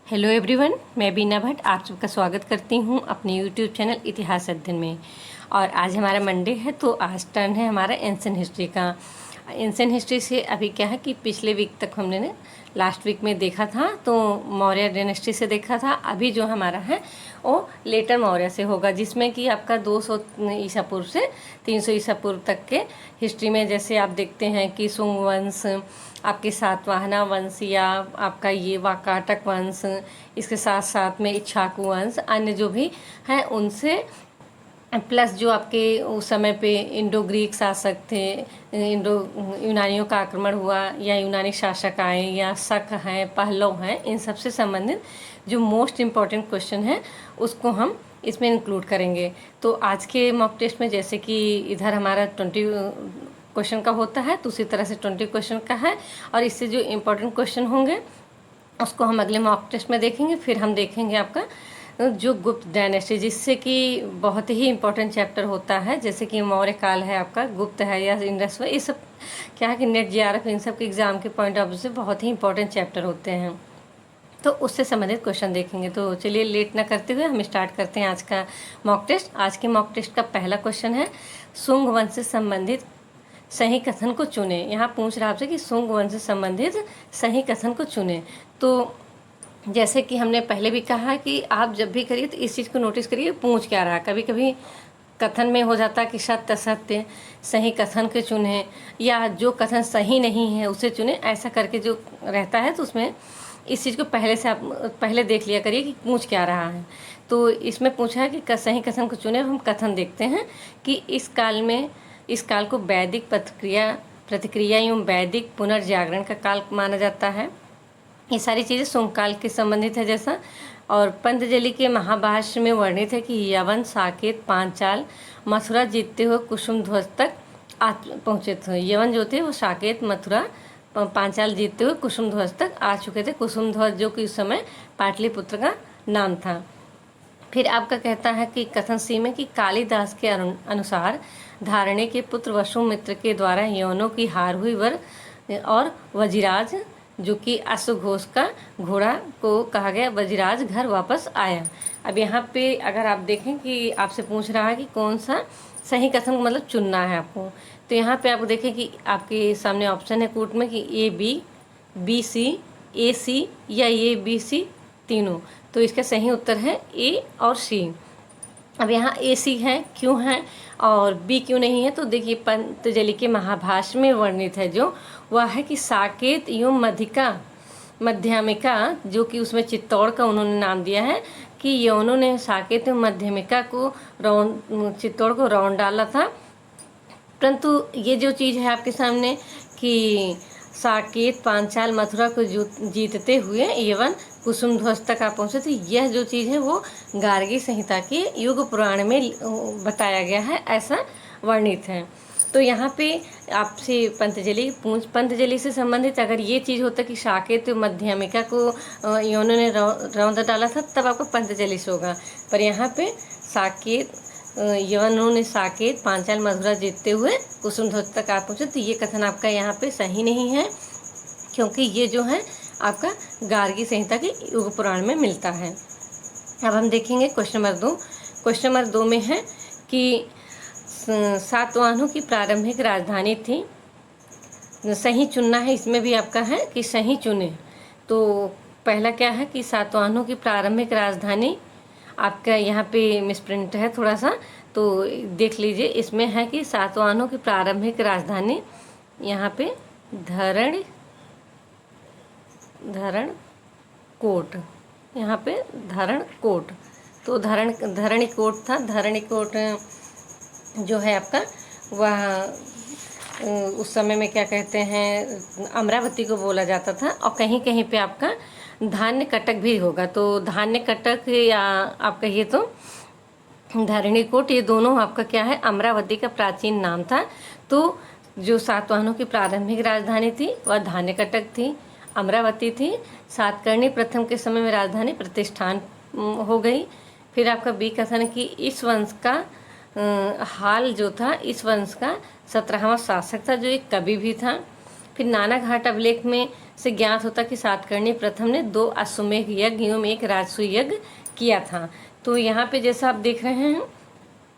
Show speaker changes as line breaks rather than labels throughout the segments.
Hello everyone, मैं बीना भट्ट आप सबका स्वागत करती हूँ अपने यूट्यूब चैनल इतिहास अध्ययन में। और आज हमारा मंडे है, तो आज टर्न है हमारा एंशिएंट हिस्ट्री का। एंशिएंट हिस्ट्री से अभी क्या है कि पिछले वीक तक हमने ने लास्ट वीक में देखा था, तो मौर्य डायनेस्टी से देखा था। अभी जो हमारा है वो लेटर मौर्य से होगा, जिसमें कि आपका 200 ईसा पूर्व से 300 ईसा पूर्व तक के हिस्ट्री में जैसे आप देखते हैं कि सुंग वंश, आपके सातवाहना वंश या आपका ये वाकाटक वंश, इसके साथ साथ में इक्ष्वाकु वंश, अन्य जो भी हैं उनसे प्लस जो आपके उस समय पे इंडो ग्रीक शासक थे, इंडो यूनानियों का आक्रमण हुआ या यूनानी शासक आए या शक हैं, पहलव हैं, इन सब से संबंधित जो मोस्ट इम्पॉर्टेंट क्वेश्चन है उसको हम इसमें इंक्लूड करेंगे। तो आज के मॉक टेस्ट में जैसे कि इधर हमारा 20 क्वेश्चन का होता है, तो उसी तरह से 20 क्वेश्चन का है, और इससे जो इम्पोर्टेंट क्वेश्चन होंगे उसको हम अगले मॉक टेस्ट में देखेंगे। फिर हम देखेंगे आपका जो गुप्त डायनेस्टी, जिससे कि बहुत ही इम्पोर्टेंट चैप्टर होता है, जैसे कि मौर्य काल है आपका, गुप्त है या इंडस, ये सब क्या है कि नेट जेआरएफ इन सब के एग्ज़ाम के पॉइंट ऑफ व्यू से बहुत ही इंपॉर्टेंट चैप्टर होते हैं, तो उससे संबंधित क्वेश्चन देखेंगे। तो चलिए लेट ना करते हुए हम स्टार्ट करते हैं आज का मॉक टेस्ट। आज के मॉक टेस्ट का पहला क्वेश्चन है, सुंग वंश से संबंधित सही कथन को चुने। यहाँ पूछ रहा आपसे कि सुंग वंश से संबंधित सही कथन को चुने। तो जैसे कि हमने पहले भी कहा कि आप जब भी करिए तो इस चीज़ को नोटिस करिए, पूछ क्या रहा। कभी कभी कथन में हो जाता कि सत्य असत्य, सही कथन के चुने, या जो कथन सही नहीं है उसे चुने, ऐसा करके जो रहता है, तो उसमें इस चीज़ को पहले से आप पहले देख लिया करिए कि पूछ क्या रहा है। तो इसमें पूछा है कि सही कथन को चुने। हम कथन देखते हैं कि इस काल को वैदिक प्रतिक्रिया एवं वैदिक पुनर्जागरण का काल माना जाता है। ये सारी चीज़ें सुंग काल के संबंधित है जैसा। और पतंजलि के महाभाष्य में वर्णित है कि यवन, साकेत, पांचाल, मथुरा जीतते हुए कुसुम ध्वज तक आ पहुँचे थे। यवन जो थे वो साकेत, मथुरा, पांचाल जीतते हुए कुसुम ध्वज तक आ चुके थे। कुसुम ध्वज जो कि उस समय पाटलिपुत्र का नाम था। फिर आपका कहता है कि कथन सी में कि कालिदास के अनुसार धारणे के पुत्र वसुमित्र के द्वारा यवनों की हार हुई वर, और वजिराज जो कि अश्वघोष का घोड़ा को कहा गया, वजिराज घर वापस आया। अब यहाँ पे अगर आप देखें कि आपसे पूछ रहा है कि कौन सा सही कथन मतलब चुनना है आपको, तो यहाँ पे आप देखें कि आपके सामने ऑप्शन है कूट में कि ए बी, बी सी, ए सी या ए बी सी तीनों। तो इसका सही उत्तर है ए और सी। अब यहाँ ए सी है, क्यों है और बी क्यों नहीं है? तो देखिए पतंजलि के महाभाष्य में वर्णित है जो वह है कि साकेत एवं मध्यमिका, जो कि उसमें चित्तौड़ का उन्होंने नाम दिया है कि यवनों ने साकेत एवं मध्यमिका को चित्तौड़ को रौंद डाला था। परंतु ये जो चीज़ है आपके सामने कि साकेत, पांचाल, मथुरा को जीतते हुए यवन कुसुम ध्वज तक आ पहुँचे, तो यह जो चीज़ है वो गार्गी संहिता के युग पुराण में बताया गया है, ऐसा वर्णित है। तो यहाँ पे आपसे पतंजलि से संबंधित अगर ये चीज़ होता कि साकेत मध्यमिका को यवनों ने रौंद डाला था, तब आपको पतंजलि से होगा। पर यहाँ पे साकेत, यवनों ने साकेत, पांचाल, मथुरा जीतते हुए कुसुम ध्वज तक आ पहुँचे, तो ये कथन आपका यहाँ पे सही नहीं है, क्योंकि ये जो है आपका गार्गी संहिता के युग पुराण में मिलता है। अब हम देखेंगे क्वेश्चन नंबर 2। क्वेश्चन नंबर 2 में है कि सातवाहनों की प्रारंभिक राजधानी थी। सही चुनना है, इसमें भी आपका है कि सही चुने। तो पहला क्या है कि सातवाहनों की प्रारंभिक राजधानी, आपका यहाँ पे मिसप्रिंट है थोड़ा सा, तो देख लीजिए। इसमें है कि सातवाहनों की प्रारंभिक राजधानी यहाँ पे धरणकोट, यहाँ पे धरणकोट, तो धरणीकोट था। धरणीकोट जो है आपका वह उस समय में क्या कहते हैं अमरावती को बोला जाता था। और कहीं कहीं पे आपका धान्य कटक भी होगा, तो धान्य कटक या आप कहिए तो धरणीकोट, ये दोनों आपका क्या है अमरावती का प्राचीन नाम था। तो जो सातवाहनों की प्रारंभिक राजधानी थी वह धान्य कटक थी, अमरावती थी। सातकर्णी प्रथम के समय में राजधानी प्रतिष्ठान हो गई। फिर आपका बी कथन कि इस वंश का हाल जो था, इस वंश का 17वां शासक था, जो एक कवि भी था। फिर नाना घाट अभिलेख में से ज्ञात होता कि सातकर्णी प्रथम ने 2 अश्वमेध यज्ञ एवं 1 राजसूय यज्ञ किया था। तो यहाँ पे जैसा आप देख रहे हैं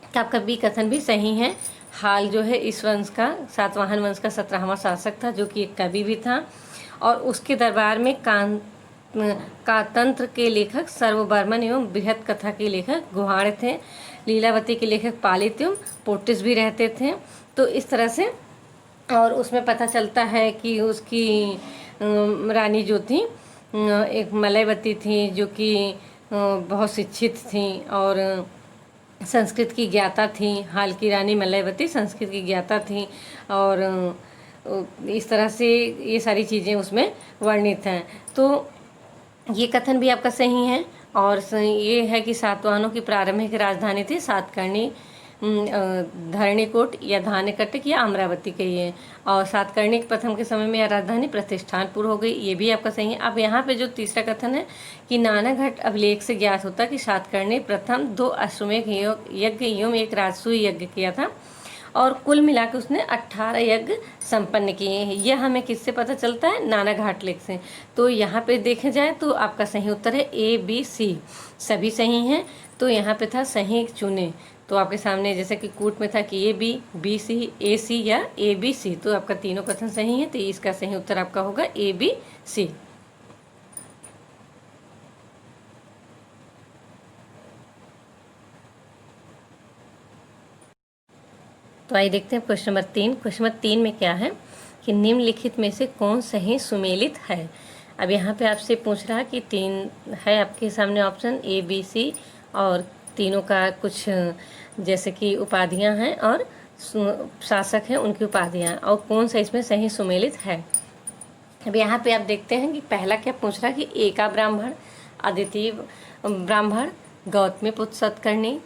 कि आपका बी कथन भी सही है। हाल जो है इस वंश का, सातवाहन वंश का 17वां शासक था, जो कि एक कवि भी था, और उसके दरबार में कातंत्र के लेखक सर्ववर्मन एवं बृहत कथा के लेखक गुहाड़ थे। लीलावती के लेखक पालित एवं पोटिस भी रहते थे। तो इस तरह से, और उसमें पता चलता है कि उसकी रानी जो थी एक मलयवती थी, जो कि बहुत शिक्षित थी और संस्कृत की ज्ञाता थी। हाल की रानी मलयवती संस्कृत की ज्ञाता थी, और इस तरह से ये सारी चीज़ें उसमें वर्णित हैं। तो ये कथन भी आपका सही है। और ये है कि सातवाहनों की प्रारंभिक राजधानी थी सातकर्णी, धरणीकोट या धान्यकटक या अमरावती कहिए, और सातकर्णी के प्रथम के समय में यह राजधानी प्रतिष्ठानपुर हो गई। ये भी आपका सही है। अब यहाँ पे जो तीसरा कथन है कि नानाघट अभिलेख से ज्ञात होता कि सातकर्णी प्रथम 2 अश्वमेध यज्ञ एवं 1 राजसूय यज्ञ किया था, और कुल मिलाकर उसने 18 यज्ञ संपन्न किए हैं। यह हमें किससे पता चलता है? नाना घाट लेख से। तो यहाँ पे देखा जाए तो आपका सही उत्तर है ए बी सी, सभी सही हैं। तो यहाँ पे था सही चुने। तो आपके सामने जैसे कि कूट में था कि ए बी, बी सी, ए सी या ए बी सी, तो आपका तीनों कथन सही है। तो इसका सही उत्तर आपका होगा ए बी सी। तो आइए देखते हैं क्वेश्चन नंबर 3। क्वेश्चन नंबर 3 में क्या है कि निम्नलिखित में से कौन सही सुमेलित है। अब यहाँ पे आपसे पूछ रहा है कि 3 है आपके सामने ऑप्शन ए बी सी, और तीनों का कुछ जैसे कि उपाधियाँ हैं और शासक हैं उनकी उपाधियाँ, और कौन सा इसमें सही सुमेलित है। अब यहाँ पे आप देखते हैं कि पहला क्या पूछ रहा है कि एका ब्राह्मण, अद्वितीय ब्राह्मण, गौतमीपुत्र सतकर्णी।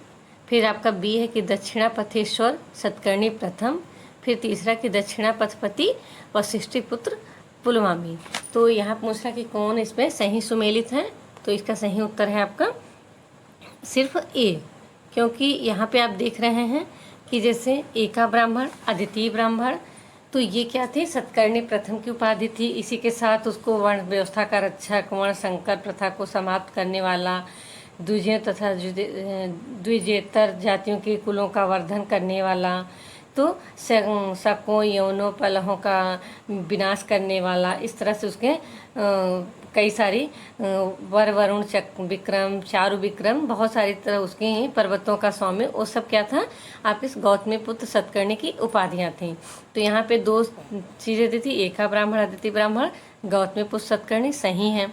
फिर आपका बी है कि दक्षिणापथेश्वर सतकर्णी प्रथम। फिर तीसरा कि दक्षिणापथपति वशिष्ठिपुत्र पुलमामी। तो यहाँ पूछ रहा कि कौन इसमें सही सुमेलित है। तो इसका सही उत्तर है आपका सिर्फ ए, क्योंकि यहाँ पे आप देख रहे हैं कि जैसे एका ब्राह्मण, अद्वितीय ब्राह्मण, तो ये क्या थे? सतकर्णी प्रथम की उपाधि थी। इसी के साथ उसको वर्ण व्यवस्था का रक्षक, वर्ण संकर प्रथा को समाप्त करने वाला, द्विजय तथा द्विजेतर जातियों के कुलों का वर्धन करने वाला, तो शकों यौनों पलहों का विनाश करने वाला, इस तरह से उसके कई सारी वर वरुण चक विक्रम, चारु विक्रम, बहुत सारी तरह उसके पर्वतों का स्वामी, वो सब क्या था? आपके गौतमीपुत्र सतकर्णी की उपाधियाँ थीं। तो यहाँ पे 2 चीज़ें दी थी, एका ब्राह्मण, अद्वितीय ब्राह्मण, गौतमीपुत्र सतकर्णी सही हैं।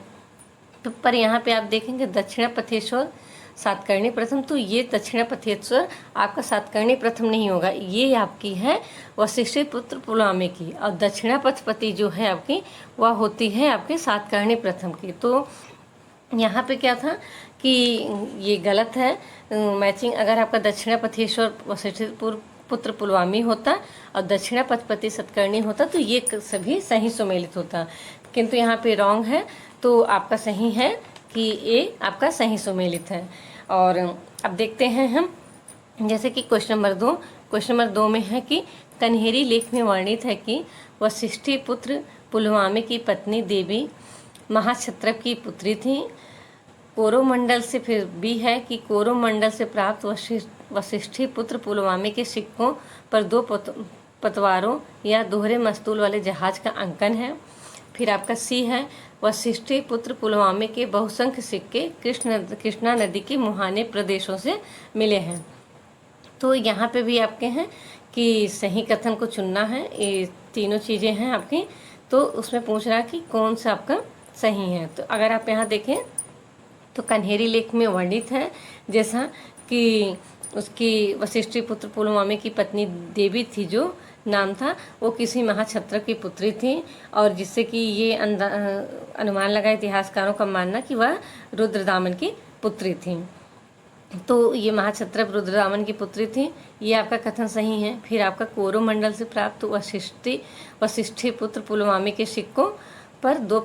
तो पर यहाँ पे आप देखेंगे दक्षिणापथेश्वर सातकर्णी प्रथम, तो ये दक्षिणापथेश्वर आपका सातकर्णी प्रथम नहीं होगा, ये आपकी है वशिष्ठिपुत्र पुलमामी की, और दक्षिणापथपति जो है आपकी वह होती है आपके सातकर्णी प्रथम की। तो यहाँ पे क्या था कि ये गलत है मैचिंग। अगर आपका दक्षिणापथेश्वर वशिष्ठिपुत्र पुलमामी होता और दक्षिणापथपति सतकर्णी होता तो ये सभी सही सुमेलित होता, किंतु यहाँ पे रॉन्ग है। तो आपका सही है कि ए आपका सही सुमेलित है। और अब देखते हैं हम जैसे कि क्वेश्चन नंबर 2 में है कि कन्हेरी लेख में वर्णित है कि वशिष्ठिपुत्र पुलमामी की पत्नी देवी महाक्षत्रप की पुत्री थी। कोरोमंडल से, फिर भी है कि कोरोमंडल से प्राप्त वशिष्ठिपुत्र पुलमामी के सिक्कों पर 2 पतवारों या दोहरे मस्तूल वाले जहाज का अंकन है। फिर आपका सी है वशिष्ठिपुत्र पुलमामी के बहुसंख्य सिक्के कृष्णा नदी के मुहाने प्रदेशों से मिले हैं। तो यहाँ पे भी आपके हैं कि सही कथन को चुनना है, ये तीनों चीज़ें हैं आपकी। तो उसमें पूछ रहा है कि कौन सा आपका सही है। तो अगर आप यहाँ देखें तो कन्हेरी लेख में वर्णित है जैसा कि उसकी वशिष्ठिपुत्र पुलमामी की पत्नी देवी थी, जो नाम था, वो किसी महाक्षत्रप की पुत्री थी, और जिससे कि ये अनुमान लगा इतिहासकारों का मानना कि वह रुद्रदामन की पुत्री थी। तो ये महाक्षत्रप रुद्रदामन की पुत्री थी, ये आपका कथन सही है। फिर आपका कोरोमंडल से प्राप्त वशिष्ठिपुत्र पुलमामी के सिक्कों पर 2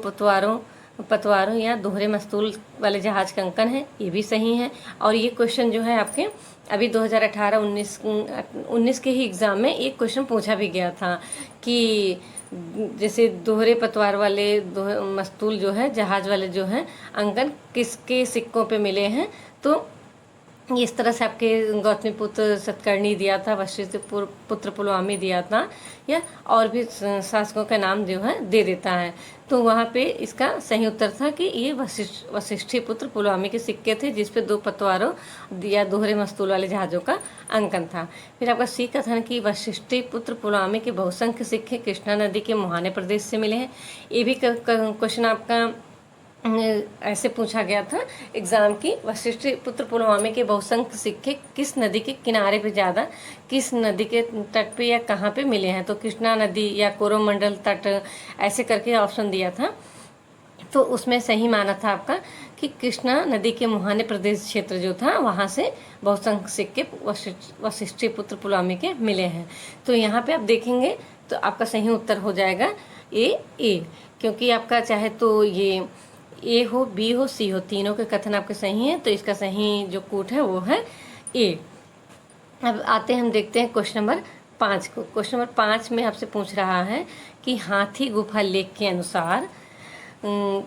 पतवारों या दोहरे मस्तूल वाले जहाज का अंकन है, ये भी सही है। और ये क्वेश्चन जो है आपके अभी 2018-19 के ही एग्ज़ाम में एक क्वेश्चन पूछा भी गया था कि जैसे दोहरे पतवार वाले मस्तूल जो है जहाज वाले जो हैं अंकन किसके सिक्कों पे मिले हैं। तो इस तरह से आपके गौतमी पुत्र सतकर्णी दिया था, वशिष्ठ पुत्र पुलवामी दिया था, या और भी शासकों का नाम जो है दे देता है। तो वहाँ पे इसका सही उत्तर था कि ये वशिष्ठी पुत्र पुलवामी के सिक्के थे, जिस पे 2 पतवारों या दोहरे मस्तूल वाले जहाज़ों का अंकन था। फिर आपका सी कथन कि वशिष्ठी पुत्र पुलवामी के बहुसंख्य सिक्के कृष्णा नदी के मुहाने प्रदेश से मिले हैं। ये भी क्वेश्चन आपका ऐसे पूछा गया था एग्ज़ाम की, वशिष्ठ पुत्र पुलवामी के बहुसंख्य सिक्के किस नदी के किनारे पे ज़्यादा, किस नदी के तट पे या कहाँ पे मिले हैं। तो कृष्णा नदी या कोरोमंडल तट ऐसे करके ऑप्शन दिया था। तो उसमें सही माना था आपका कि कृष्णा नदी के मुहाने प्रदेश क्षेत्र जो था वहाँ से बहुसंख्य सिक्के वशिष्ठी पुत्र पुलवामी के मिले हैं। तो यहाँ पे आप देखेंगे तो आपका सही उत्तर हो जाएगा ए, क्योंकि आपका चाहे तो ये ए हो, बी हो, सी हो, तीनों के कथन आपके सही हैं। तो इसका सही जो कूट है वो है ए। अब आते हैं, हम देखते हैं क्वेश्चन नंबर 5 को। क्वेश्चन नंबर 5 में आपसे पूछ रहा है कि हाथी गुफा लेख के अनुसार, तो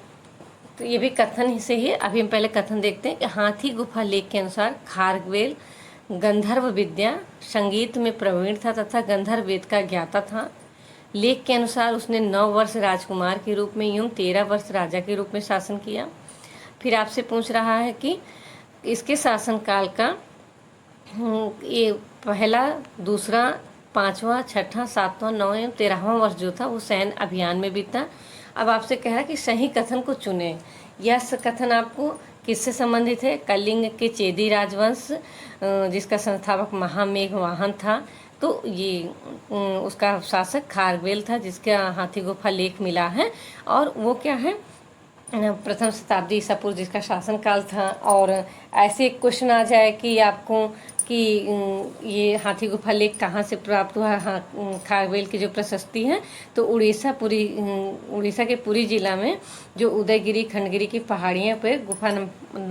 ये भी कथन से ही, अभी हम पहले कथन देखते हैं कि हाथी गुफा लेख के अनुसार खारवेल गंधर्व विद्या संगीत में प्रवीण था तथा गंधर्व वेद का ज्ञाता था। लेख के अनुसार उसने 9 वर्ष राजकुमार के रूप में एवं 13 वर्ष राजा के रूप में शासन किया। फिर आपसे पूछ रहा है कि इसके शासनकाल का ये पहला, दूसरा, 5वां, 6वां, 7वां, 9वां एवं 13वां वर्ष जो था वो सैन्य अभियान में बीता। अब आपसे कह रहा है कि सही कथन को चुने। यह कथन आपको किससे संबंधित है? कलिंग के चेदी राजवंश जिसका संस्थापक महामेघ वाहन था। तो ये उसका शासक खारवेल था जिसका हाथी गुफा लेख मिला है। और वो क्या है? प्रथम शताब्दी ईसा पूर्व जिसका शासनकाल था। और ऐसे एक क्वेश्चन आ जाए कि आपको कि ये हाथी गुफा लेख कहाँ से प्राप्त हुआ। खारवेल की जो प्रशस्ति है तो उड़ीसा के पुरी जिला में जो उदयगिरी खंडगिरी की पहाड़ियों पर गुफा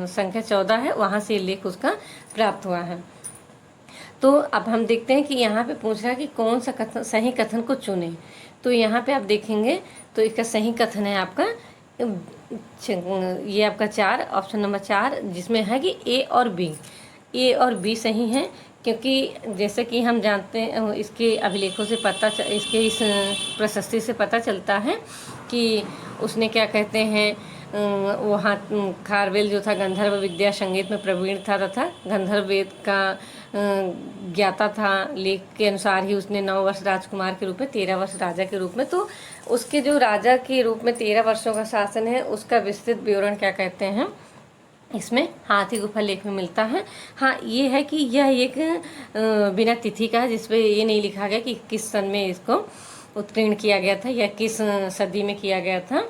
संख्या 14 है, वहाँ से लेख उसका प्राप्त हुआ है। तो अब हम देखते हैं कि यहाँ पे पूछ रहा है कि कौन सा कथन, सही कथन को चुने। तो यहाँ पे आप देखेंगे तो इसका सही कथन है आपका ये आपका 4, ऑप्शन नंबर 4, जिसमें है कि ए और बी सही हैं। क्योंकि जैसे कि हम जानते हैं इसके अभिलेखों से इसके इस प्रशस्ति से पता चलता है कि उसने क्या कहते हैं, वहाँ खारवेल जो था गंधर्व विद्या संगीत में प्रवीण था तथा गंधर्व वेद का ज्ञाता था। लेख के अनुसार ही उसने 9 वर्ष राजकुमार के रूप में, 13 वर्ष राजा के रूप में, तो उसके जो राजा के रूप में 13 वर्षों का शासन है उसका विस्तृत विवरण क्या कहते हैं इसमें हाथी गुफा लेख में मिलता है। हाँ, ये है कि यह एक बिना तिथि का है, जिसपे ये नहीं लिखा गया कि किस सन में इसको उत्कीर्ण किया गया था या किस सदी में किया गया था,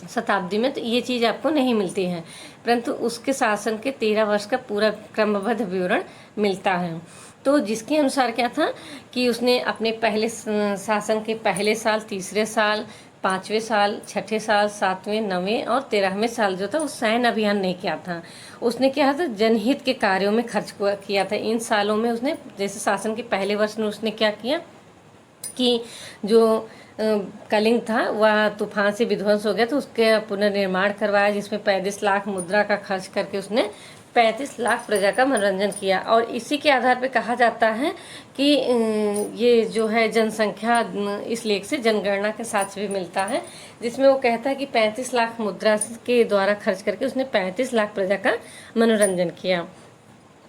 शताब्दी में। तो ये चीज़ आपको नहीं मिलती है, परंतु उसके शासन के 13 वर्ष का पूरा क्रमबद्ध विवरण मिलता है। तो जिसके अनुसार क्या था कि उसने अपने पहले शासन के पहले साल, तीसरे साल, 5वें साल, 6ठे साल, 7वें, 9वें और 13वें साल जो था वो सैन्य अभियान नहीं किया था। उसने क्या था, जनहित के कार्यों में खर्च किया था। इन सालों में उसने, जैसे शासन के पहले वर्ष में उसने क्या किया कि जो कलिंग था वह तूफान से विध्वंस हो गया, तो उसके पुनर्निर्माण करवाया, जिसमें 35 लाख मुद्रा का खर्च करके उसने 35 लाख प्रजा का मनोरंजन किया। और इसी के आधार पर कहा जाता है कि ये जो है जनसंख्या, इस लेख से जनगणना के साथ भी मिलता है, जिसमें वो कहता है कि 35 लाख मुद्रा के द्वारा खर्च करके उसने 35 लाख प्रजा का मनोरंजन किया।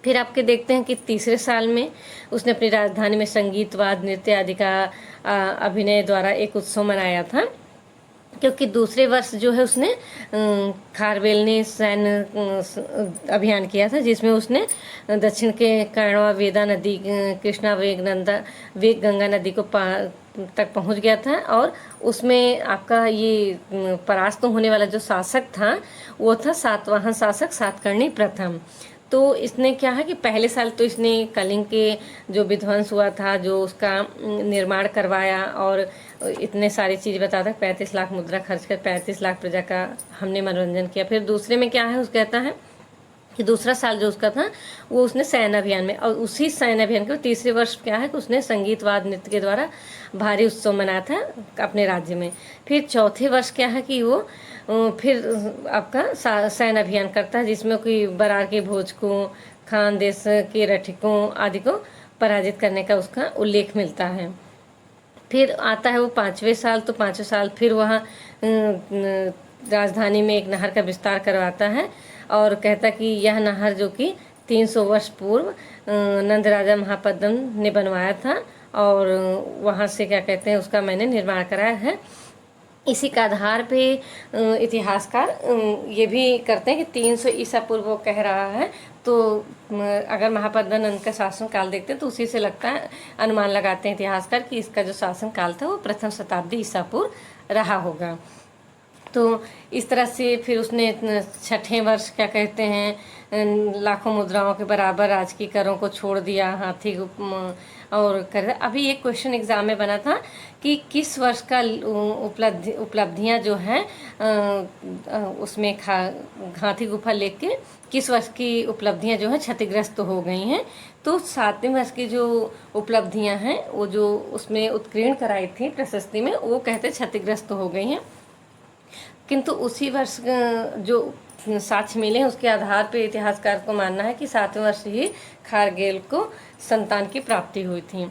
फिर आपके देखते हैं कि तीसरे साल में उसने अपनी राजधानी में संगीत, वाद, नृत्य आदि का अभिनय द्वारा एक उत्सव मनाया था। क्योंकि दूसरे वर्ष जो है उसने खारवेल ने सैन्य अभियान किया था, जिसमें उसने दक्षिण के कर्णवा वेदा नदी, कृष्णा वेग गंगा नदी को तक पहुंच गया था। और उसमें आपका ये परास्त होने वाला जो शासक था वो था सातवाहन शासक सातकर्णी प्रथम। तो इसने क्या है कि पहले साल तो इसने कलिंग के जो विध्वंस हुआ था, जो उसका निर्माण करवाया और इतने सारी चीज़ बताता है। 35 लाख मुद्रा खर्च कर 35 लाख प्रजा का हमने मनोरंजन किया। फिर दूसरे में क्या है, उस कहता है कि दूसरा साल जो उसका था वो उसने सैन्य अभियान में, और उसी सैन्य अभियान के तीसरे वर्ष क्या है कि उसने संगीत वाद नृत्य के द्वारा भारी उत्सव मनाया था अपने राज्य में। फिर चौथे वर्ष क्या है कि वो फिर आपका सैन्य अभियान करता है, जिसमें कोई बरार के भोज को, खानदेश के रठिकों आदि को पराजित करने का उसका उल्लेख मिलता है। फिर आता है वो 5वें साल, तो 5वें साल फिर वहाँ राजधानी में एक नहर का विस्तार करवाता है और कहता कि यह नहर जो कि 300 वर्ष पूर्व नंद राजा महापद्म ने बनवाया था और वहाँ से क्या कहते हैं उसका मैंने निर्माण कराया है। इसी का आधार पे इतिहासकार ये भी करते हैं कि 300 ईसा पूर्व वो कह रहा है। तो अगर महापद्म नंद का शासन काल देखते हैं तो उसी से लगता है, अनुमान लगाते हैं इतिहासकार कि इसका जो शासन काल था वो प्रथम शताब्दी ईसा पूर्व रहा होगा। तो इस तरह से फिर उसने 6ठे वर्ष क्या कहते हैं लाखों मुद्राओं के बराबर राजकीय करों को छोड़ दिया, हाथी और कर। अभी एक क्वेश्चन एग्जाम में बना था कि किस वर्ष का उपलब्धियां जो हैं उसमें हाथी गुफा लेक के किस वर्ष की उपलब्धियां जो हैं क्षतिग्रस्त हो गई हैं। तो 7वें वर्ष की जो उपलब्धियां हैं वो जो उसमें उत्कीर्ण कराई थी प्रशस्ति में, वो कहते क्षतिग्रस्त हो गई हैं। किंतु उसी वर्ष जो साक्ष्य मिले हैं उसके आधार पर इतिहासकार को मानना है कि 7वें वर्ष ही खारगेल को संतान की प्राप्ति हुई थी।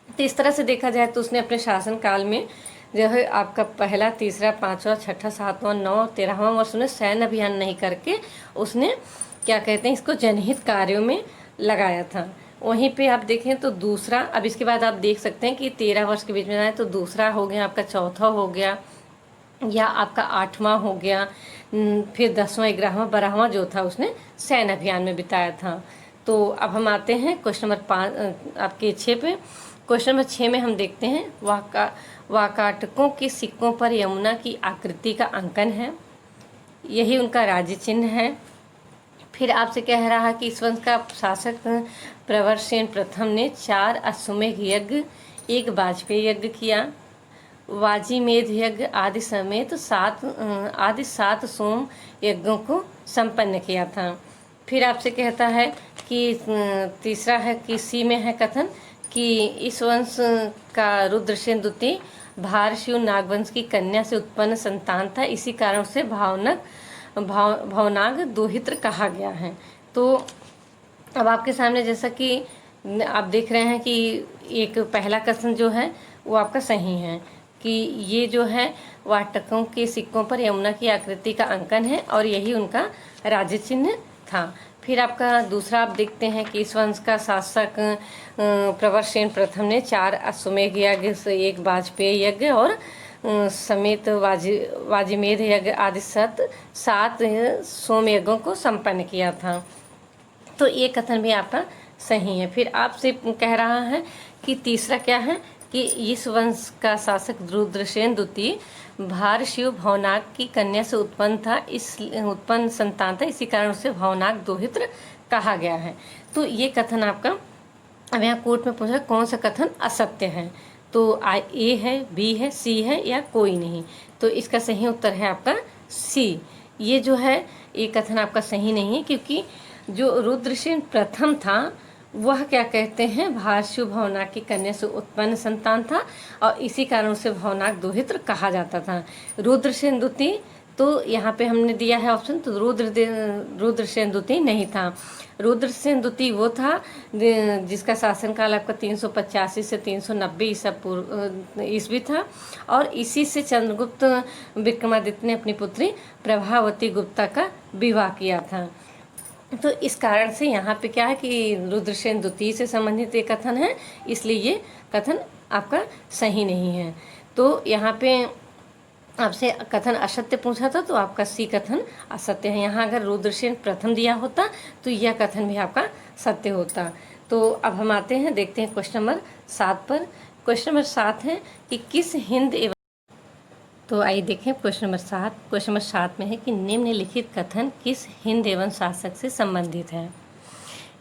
तो इस तरह से देखा जाए तो उसने अपने शासन काल में जो है आपका पहला, तीसरा, 5वां, 6ठा, 7वां, 9, 13वां वर्ष उसने सैन्य अभियान नहीं करके उसने क्या कहते हैं इसको जनहित कार्यों में लगाया था। वहीं पे आप देखें तो दूसरा, अब इसके बाद आप देख सकते हैं कि 13 वर्ष के बीच में आए तो दूसरा हो गया, आपका चौथा हो गया या आपका 8वां हो गया, फिर 10वां, 11वां, 12वां जो था उसने सैन्य अभियान में बिताया था। तो अब हम आते हैं क्वेश्चन नंबर 5 आपके 6 पे। क्वेश्चन नंबर 6 में हम देखते हैं वाकाटकों के सिक्कों पर यमुना की आकृति का अंकन है, यही उनका राज्य चिन्ह है। फिर आपसे कह रहा है कि इस वंश का शासक प्रवरसेन प्रथम ने 4 अश्वमेध यज्ञ, 1 वाजपेयी यज्ञ किया, वाजीमेध यज्ञ आदि समेत 7 सोम यज्ञों को संपन्न किया था। फिर आपसे कहता है कि तीसरा है कि सी में है कथन कि इस वंश का रुद्रसेन द्वितीय भारशिव नागवंश की कन्या से उत्पन्न संतान था, इसी कारण उसे भावनाग दोहित्र कहा गया है। तो अब आपके सामने जैसा कि आप देख रहे हैं कि एक पहला कथन जो है वो आपका सही है कि ये जो है वाटकों के सिक्कों पर यमुना की आकृति का अंकन है और यही उनका राज्य चिन्ह था। फिर आपका दूसरा आप देखते हैं कि इस वंश का शासक प्रवरसेन प्रथम ने 4 अश्वमेध यज्ञ, 1 वाजपेयी यज्ञ और समेत वाजीमेध यज्ञ आदि 7 सोम यज्ञों को संपन्न किया था। तो ये कथन भी आपका सही है। फिर आपसे कह रहा है कि तीसरा क्या है कि इस वंश का शासक रुद्रसेन द्वितीय भारशिव भवनाग की कन्या से उत्पन्न संतान था, इसी कारण उसे भवनाग दोहित्र कहा गया है। तो ये कथन आपका अब यहाँ कोर्ट में पूछा कौन सा कथन असत्य है, तो ए है, बी है, सी है या कोई नहीं। तो इसका सही उत्तर है आपका सी। ये जो है ये कथन आपका सही नहीं है, क्योंकि जो रुद्रसेन प्रथम था वह क्या कहते हैं भारशिव भवनाग की कन्या से उत्पन्न संतान था और इसी कारण उसे भवनाग दोहित्र कहा जाता था। रुद्रसेन द्वितीय तो यहाँ पे हमने दिया है ऑप्शन, तो रुद्रसेन द्वितीय नहीं था। रुद्रसेन द्वितीय वो था जिसका शासनकाल आपका 385 से 390 ईस्वी था और इसी से चंद्रगुप्त विक्रमादित्य ने अपनी पुत्री प्रभावती गुप्ता का विवाह किया था। तो इस कारण से यहाँ पे क्या है कि रुद्रसेन द्वितीय से संबंधित एक कथन है, इसलिए ये कथन आपका सही नहीं है। तो यहाँ पे आपसे कथन असत्य पूछा था तो आपका सी कथन असत्य है। यहाँ अगर रुद्रसेन प्रथम दिया होता तो यह कथन भी आपका सत्य होता। तो अब हम आते हैं, देखते हैं क्वेश्चन नंबर 7 पर। क्वेश्चन नंबर 7 है कि किस हिंद एवं, तो आइए देखें क्वेश्चन नंबर 7। क्वेश्चन नंबर 7 में है कि निम्नलिखित कथन किस हिंद एवं शासक से संबंधित है।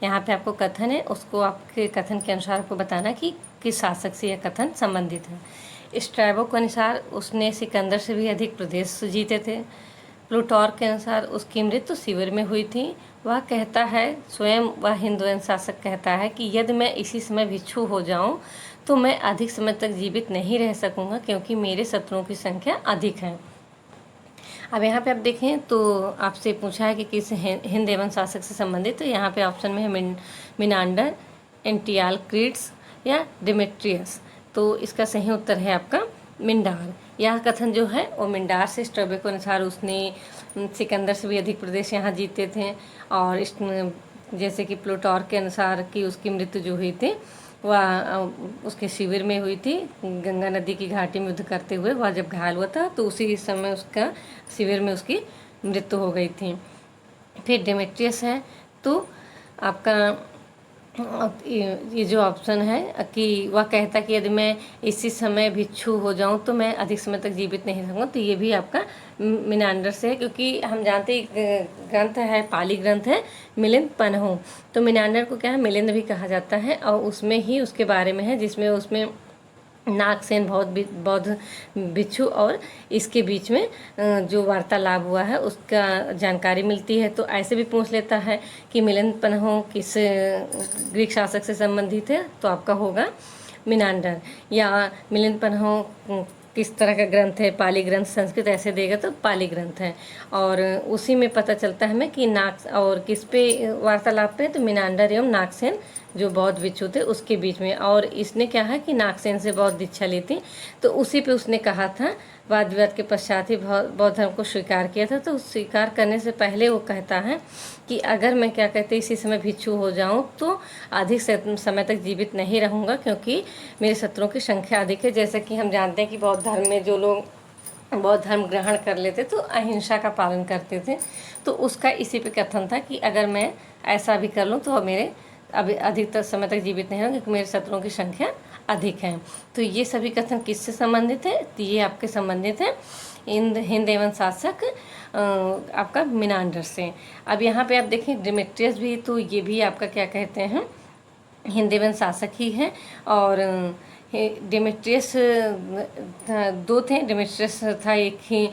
यहाँ पे आपको कथन है, उसको आपके कथन के अनुसार आपको बताना कि किस शासक से यह कथन संबंधित है। स्ट्रैबो के अनुसार उसने सिकंदर से भी अधिक प्रदेश जीते थे। प्लूटार्क के अनुसार उसकी मृत्यु शिविर में हुई थी। वह कहता है, स्वयं वह हिंदुस्तान शासक कहता है कि यदि मैं इसी समय भिक्षु हो जाऊं तो मैं अधिक समय तक जीवित नहीं रह सकूंगा, क्योंकि मेरे शत्रुओं की संख्या अधिक है। अब यहाँ पे आप देखें तो आपसे पूछा है कि किस हिंद एवं शासक से संबंधित, तो यहाँ पे ऑप्शन में है मिनांडर, एंटियालक्रिड्स या डिमेट्रियस। तो इसका सही उत्तर है आपका मिंडार। यह कथन जो है वो मिंडार से स्ट्रैबो के अनुसार उसने सिकंदर से भी अधिक प्रदेश यहाँ जीते थे। और इस जैसे कि प्लूटार्क के अनुसार कि उसकी मृत्यु जो हुई थी वह उसके शिविर में हुई थी, गंगा नदी की घाटी में युद्ध करते हुए वह जब घायल हुआ था तो उसी समय उसका शिविर में उसकी मृत्यु हो गई थी। फिर डेमेट्रियस है, तो आपका ये जो ऑप्शन है कि वह कहता कि यदि मैं इसी समय भिक्षु हो जाऊं तो मैं अधिक समय तक जीवित नहीं रहूँगा, तो ये भी आपका मिनांडर से है, क्योंकि हम जानते ग्रंथ है, पाली ग्रंथ है मिलिंद पन्हु, तो मिनांडर को क्या है, मिलिंद भी कहा जाता है। और उसमें ही उसके बारे में है जिसमें उसमें नागसेन बौद्ध भिक्षु और इसके बीच में जो वार्तालाप हुआ है उसका जानकारी मिलती है। तो ऐसे भी पूछ लेता है कि मिलिंद पन्हु किस ग्रीक शासक से संबंधित है, तो आपका होगा मिनांडर। या मिलिंद पन्हु किस तरह का ग्रंथ है, पाली ग्रंथ, संस्कृत ऐसे देगा तो पाली ग्रंथ है। और उसी में पता चलता है हमें कि नाग और किस पे वार्तालाप पे, तो मिनांडर एवं नागसेन जो बौद्ध भिक्षु थे उसके बीच में। और इसने क्या है कि नागसेन से बौद्ध दीक्षा ली थी, तो उसी पे उसने कहा था, वाद विवाद के पश्चात ही बौद्ध धर्म को स्वीकार किया था। तो स्वीकार करने से पहले वो कहता है कि अगर मैं क्या कहते इसी समय भिक्षु हो जाऊं तो अधिक समय तक जीवित नहीं रहूंगा, क्योंकि मेरे शत्रुओं की संख्या अधिक है। जैसे कि हम जानते हैं कि बौद्ध धर्म में जो लोग बौद्ध धर्म ग्रहण कर लेते तो अहिंसा का पालन करते थे, तो उसका इसी पे कथन था कि अगर मैं ऐसा भी कर लूँ तो मेरे अभी अधिकतर समय तक जीवित नहीं होंगे, क्योंकि मेरे शत्रुओं की संख्या अधिक है। तो ये सभी कथन किससे संबंधित है, तो ये आपके संबंधित है हिंद एवं शासक आपका मिनांडर से। अब यहाँ पे आप देखें डिमेट्रियस भी, तो ये भी आपका क्या कहते हैं हिंद एवं शासक ही है। और डेमेट्रियस दो थे, डेमेट्रियस था एक ही,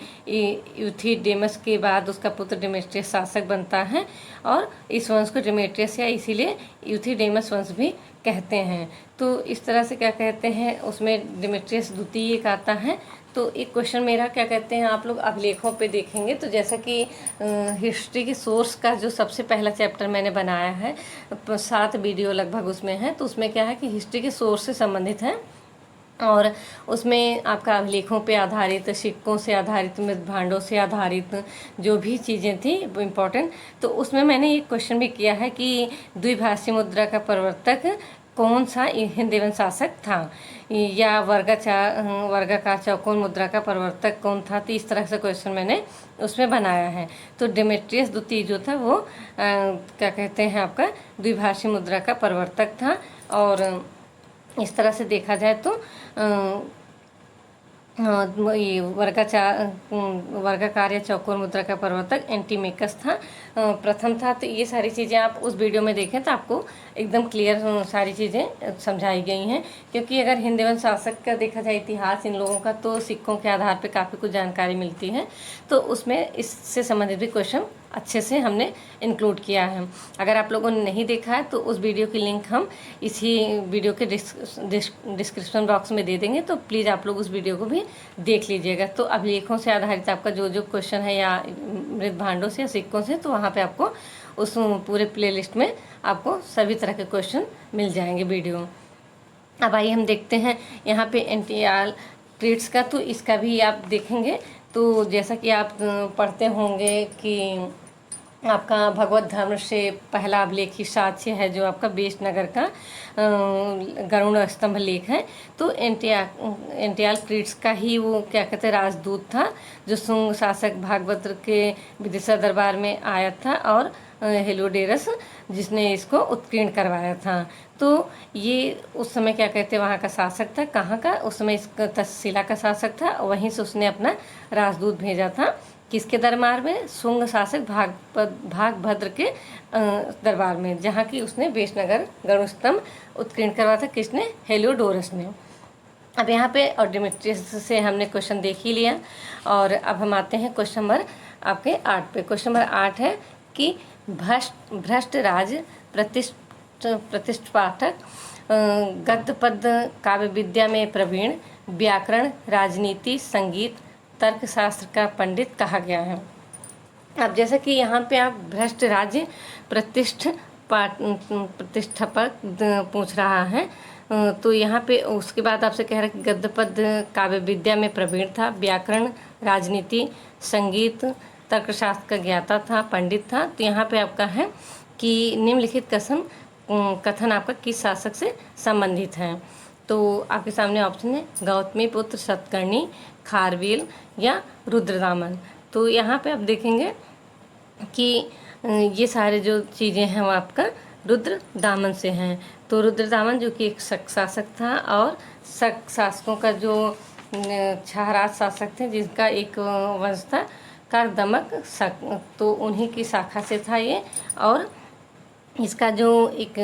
यूथिडेमस के बाद उसका पुत्र डेमेट्रियस शासक बनता है, और इस वंश को डेमेट्रियस या इसीलिए यूथिडेमस वंश भी कहते हैं। तो इस तरह से क्या कहते हैं उसमें डेमेट्रियस द्वितीय एक आता है। तो एक क्वेश्चन मेरा क्या कहते हैं आप लोग अभिलेखों पे देखेंगे, तो जैसा कि हिस्ट्री के सोर्स का जो सबसे पहला चैप्टर मैंने बनाया है, 7 वीडियो लगभग उसमें है, तो उसमें क्या है कि हिस्ट्री के सोर्स से संबंधित है। और उसमें आपका अभिलेखों पे आधारित, सिक्कों से आधारित, मृत भांडों से आधारित जो भी चीज़ें थी इम्पोर्टेंट, तो उसमें मैंने एक क्वेश्चन भी किया है कि द्विभाषी मुद्रा का प्रवर्तक कौन सा हिंद एवं शासक था, या वर्गाकार चौकोर मुद्रा का प्रवर्तक कौन था। तो इस तरह से क्वेश्चन मैंने उसमें बनाया है। तो डेमेट्रियस द्वितीय जो था वो क्या कहते हैं आपका द्विभाषी मुद्रा का प्रवर्तक था। और इस तरह से देखा जाए तो ये वर्गाकार या चौकोर मुद्रा का प्रवर्तक एंटीमेकस था, प्रथम था। तो ये सारी चीज़ें आप उस वीडियो में देखें तो आपको एकदम क्लियर सारी चीज़ें समझाई गई हैं। क्योंकि अगर हिंद एवं शासक का देखा जाए इतिहास इन लोगों का, तो सिक्कों के आधार पर काफ़ी कुछ जानकारी मिलती है, तो उसमें इससे संबंधित भी क्वेश्चन अच्छे से हमने इंक्लूड किया है। अगर आप लोगों ने नहीं देखा है तो उस वीडियो की लिंक हम इसी वीडियो के डिस्क्रिप्शन बॉक्स में दे देंगे, तो प्लीज़ आप लोग उस वीडियो को भी देख लीजिएगा। तो अभिलेखों से आधारित आपका जो जो क्वेश्चन है या मृत भांडों से या सिक्कों से, तो वहाँ पे आपको उस पूरे प्लेलिस्ट में आपको सभी तरह के क्वेश्चन मिल जाएंगे वीडियो। अब आइए हम देखते हैं यहाँ पे एंटियालक्रिड्स का, तो इसका भी आप देखेंगे। तो जैसा कि आप पढ़ते होंगे कि आपका भगवत धर्म से पहला अभिलेखी साक्ष्य है जो आपका बेशनगर का गरुड़ स्तंभ लेख है। तो एंटियालक्रिड्स का ही वो क्या कहते हैं राजदूत था, जो शुंग शासक भागवत के विदिशा दरबार में आया था, और हेलोडेरस जिसने इसको उत्कीर्ण करवाया था। तो ये उस समय क्या कहते हैं वहाँ का शासक था, कहाँ का, उस समय इसका तक्षशिला का शासक था, वहीं से उसने अपना राजदूत भेजा था। किसके दरबार में? शुंग शासक भागभद्र के दरबार में, जहाँ की उसने वेशनगर गरुड़ स्तंभ उत्कीर्ण करवाया था। किसने? हेलियोडोरस ने। अब यहाँ पे ऑडियोमेट्रियस से हमने क्वेश्चन देख ही लिया, और अब हम आते हैं क्वेश्चन नंबर आपके 8 पे। क्वेश्चन नंबर 8 है कि भ्रष्ट राज प्रतिष्ठापक, गद्य पद्य काव्य विद्या में प्रवीण, व्याकरण, राजनीति, संगीत, तर्कशास्त्र का पंडित कहा गया है। अब जैसा कि यहाँ पे आप भ्रष्ट राज्य प्रतिष्ठापक पूछ रहा है, तो यहाँ पे उसके बाद आपसे कह रहा है कि गद्य पद्य काव्य विद्या में प्रवीण था, व्याकरण, राजनीति, संगीत, तर्कशास्त्र का ज्ञाता था, पंडित था। तो यहाँ पे आपका है कि निम्नलिखित कथन आपका किस शासक से संबंधित है? तो आपके सामने ऑप्शन है गौतमी पुत्र सतकर्णी, खारवेल या रुद्रदामन। तो यहाँ पे आप देखेंगे कि ये सारे जो चीज़ें हैं वो आपका रुद्रदामन से हैं। तो रुद्रदामन जो कि एक शासक था, और शासकों का जो छाहराज शासक थे जिनका एक वंश था कारदमक, तो उन्हीं की शाखा से था ये। और इसका जो एक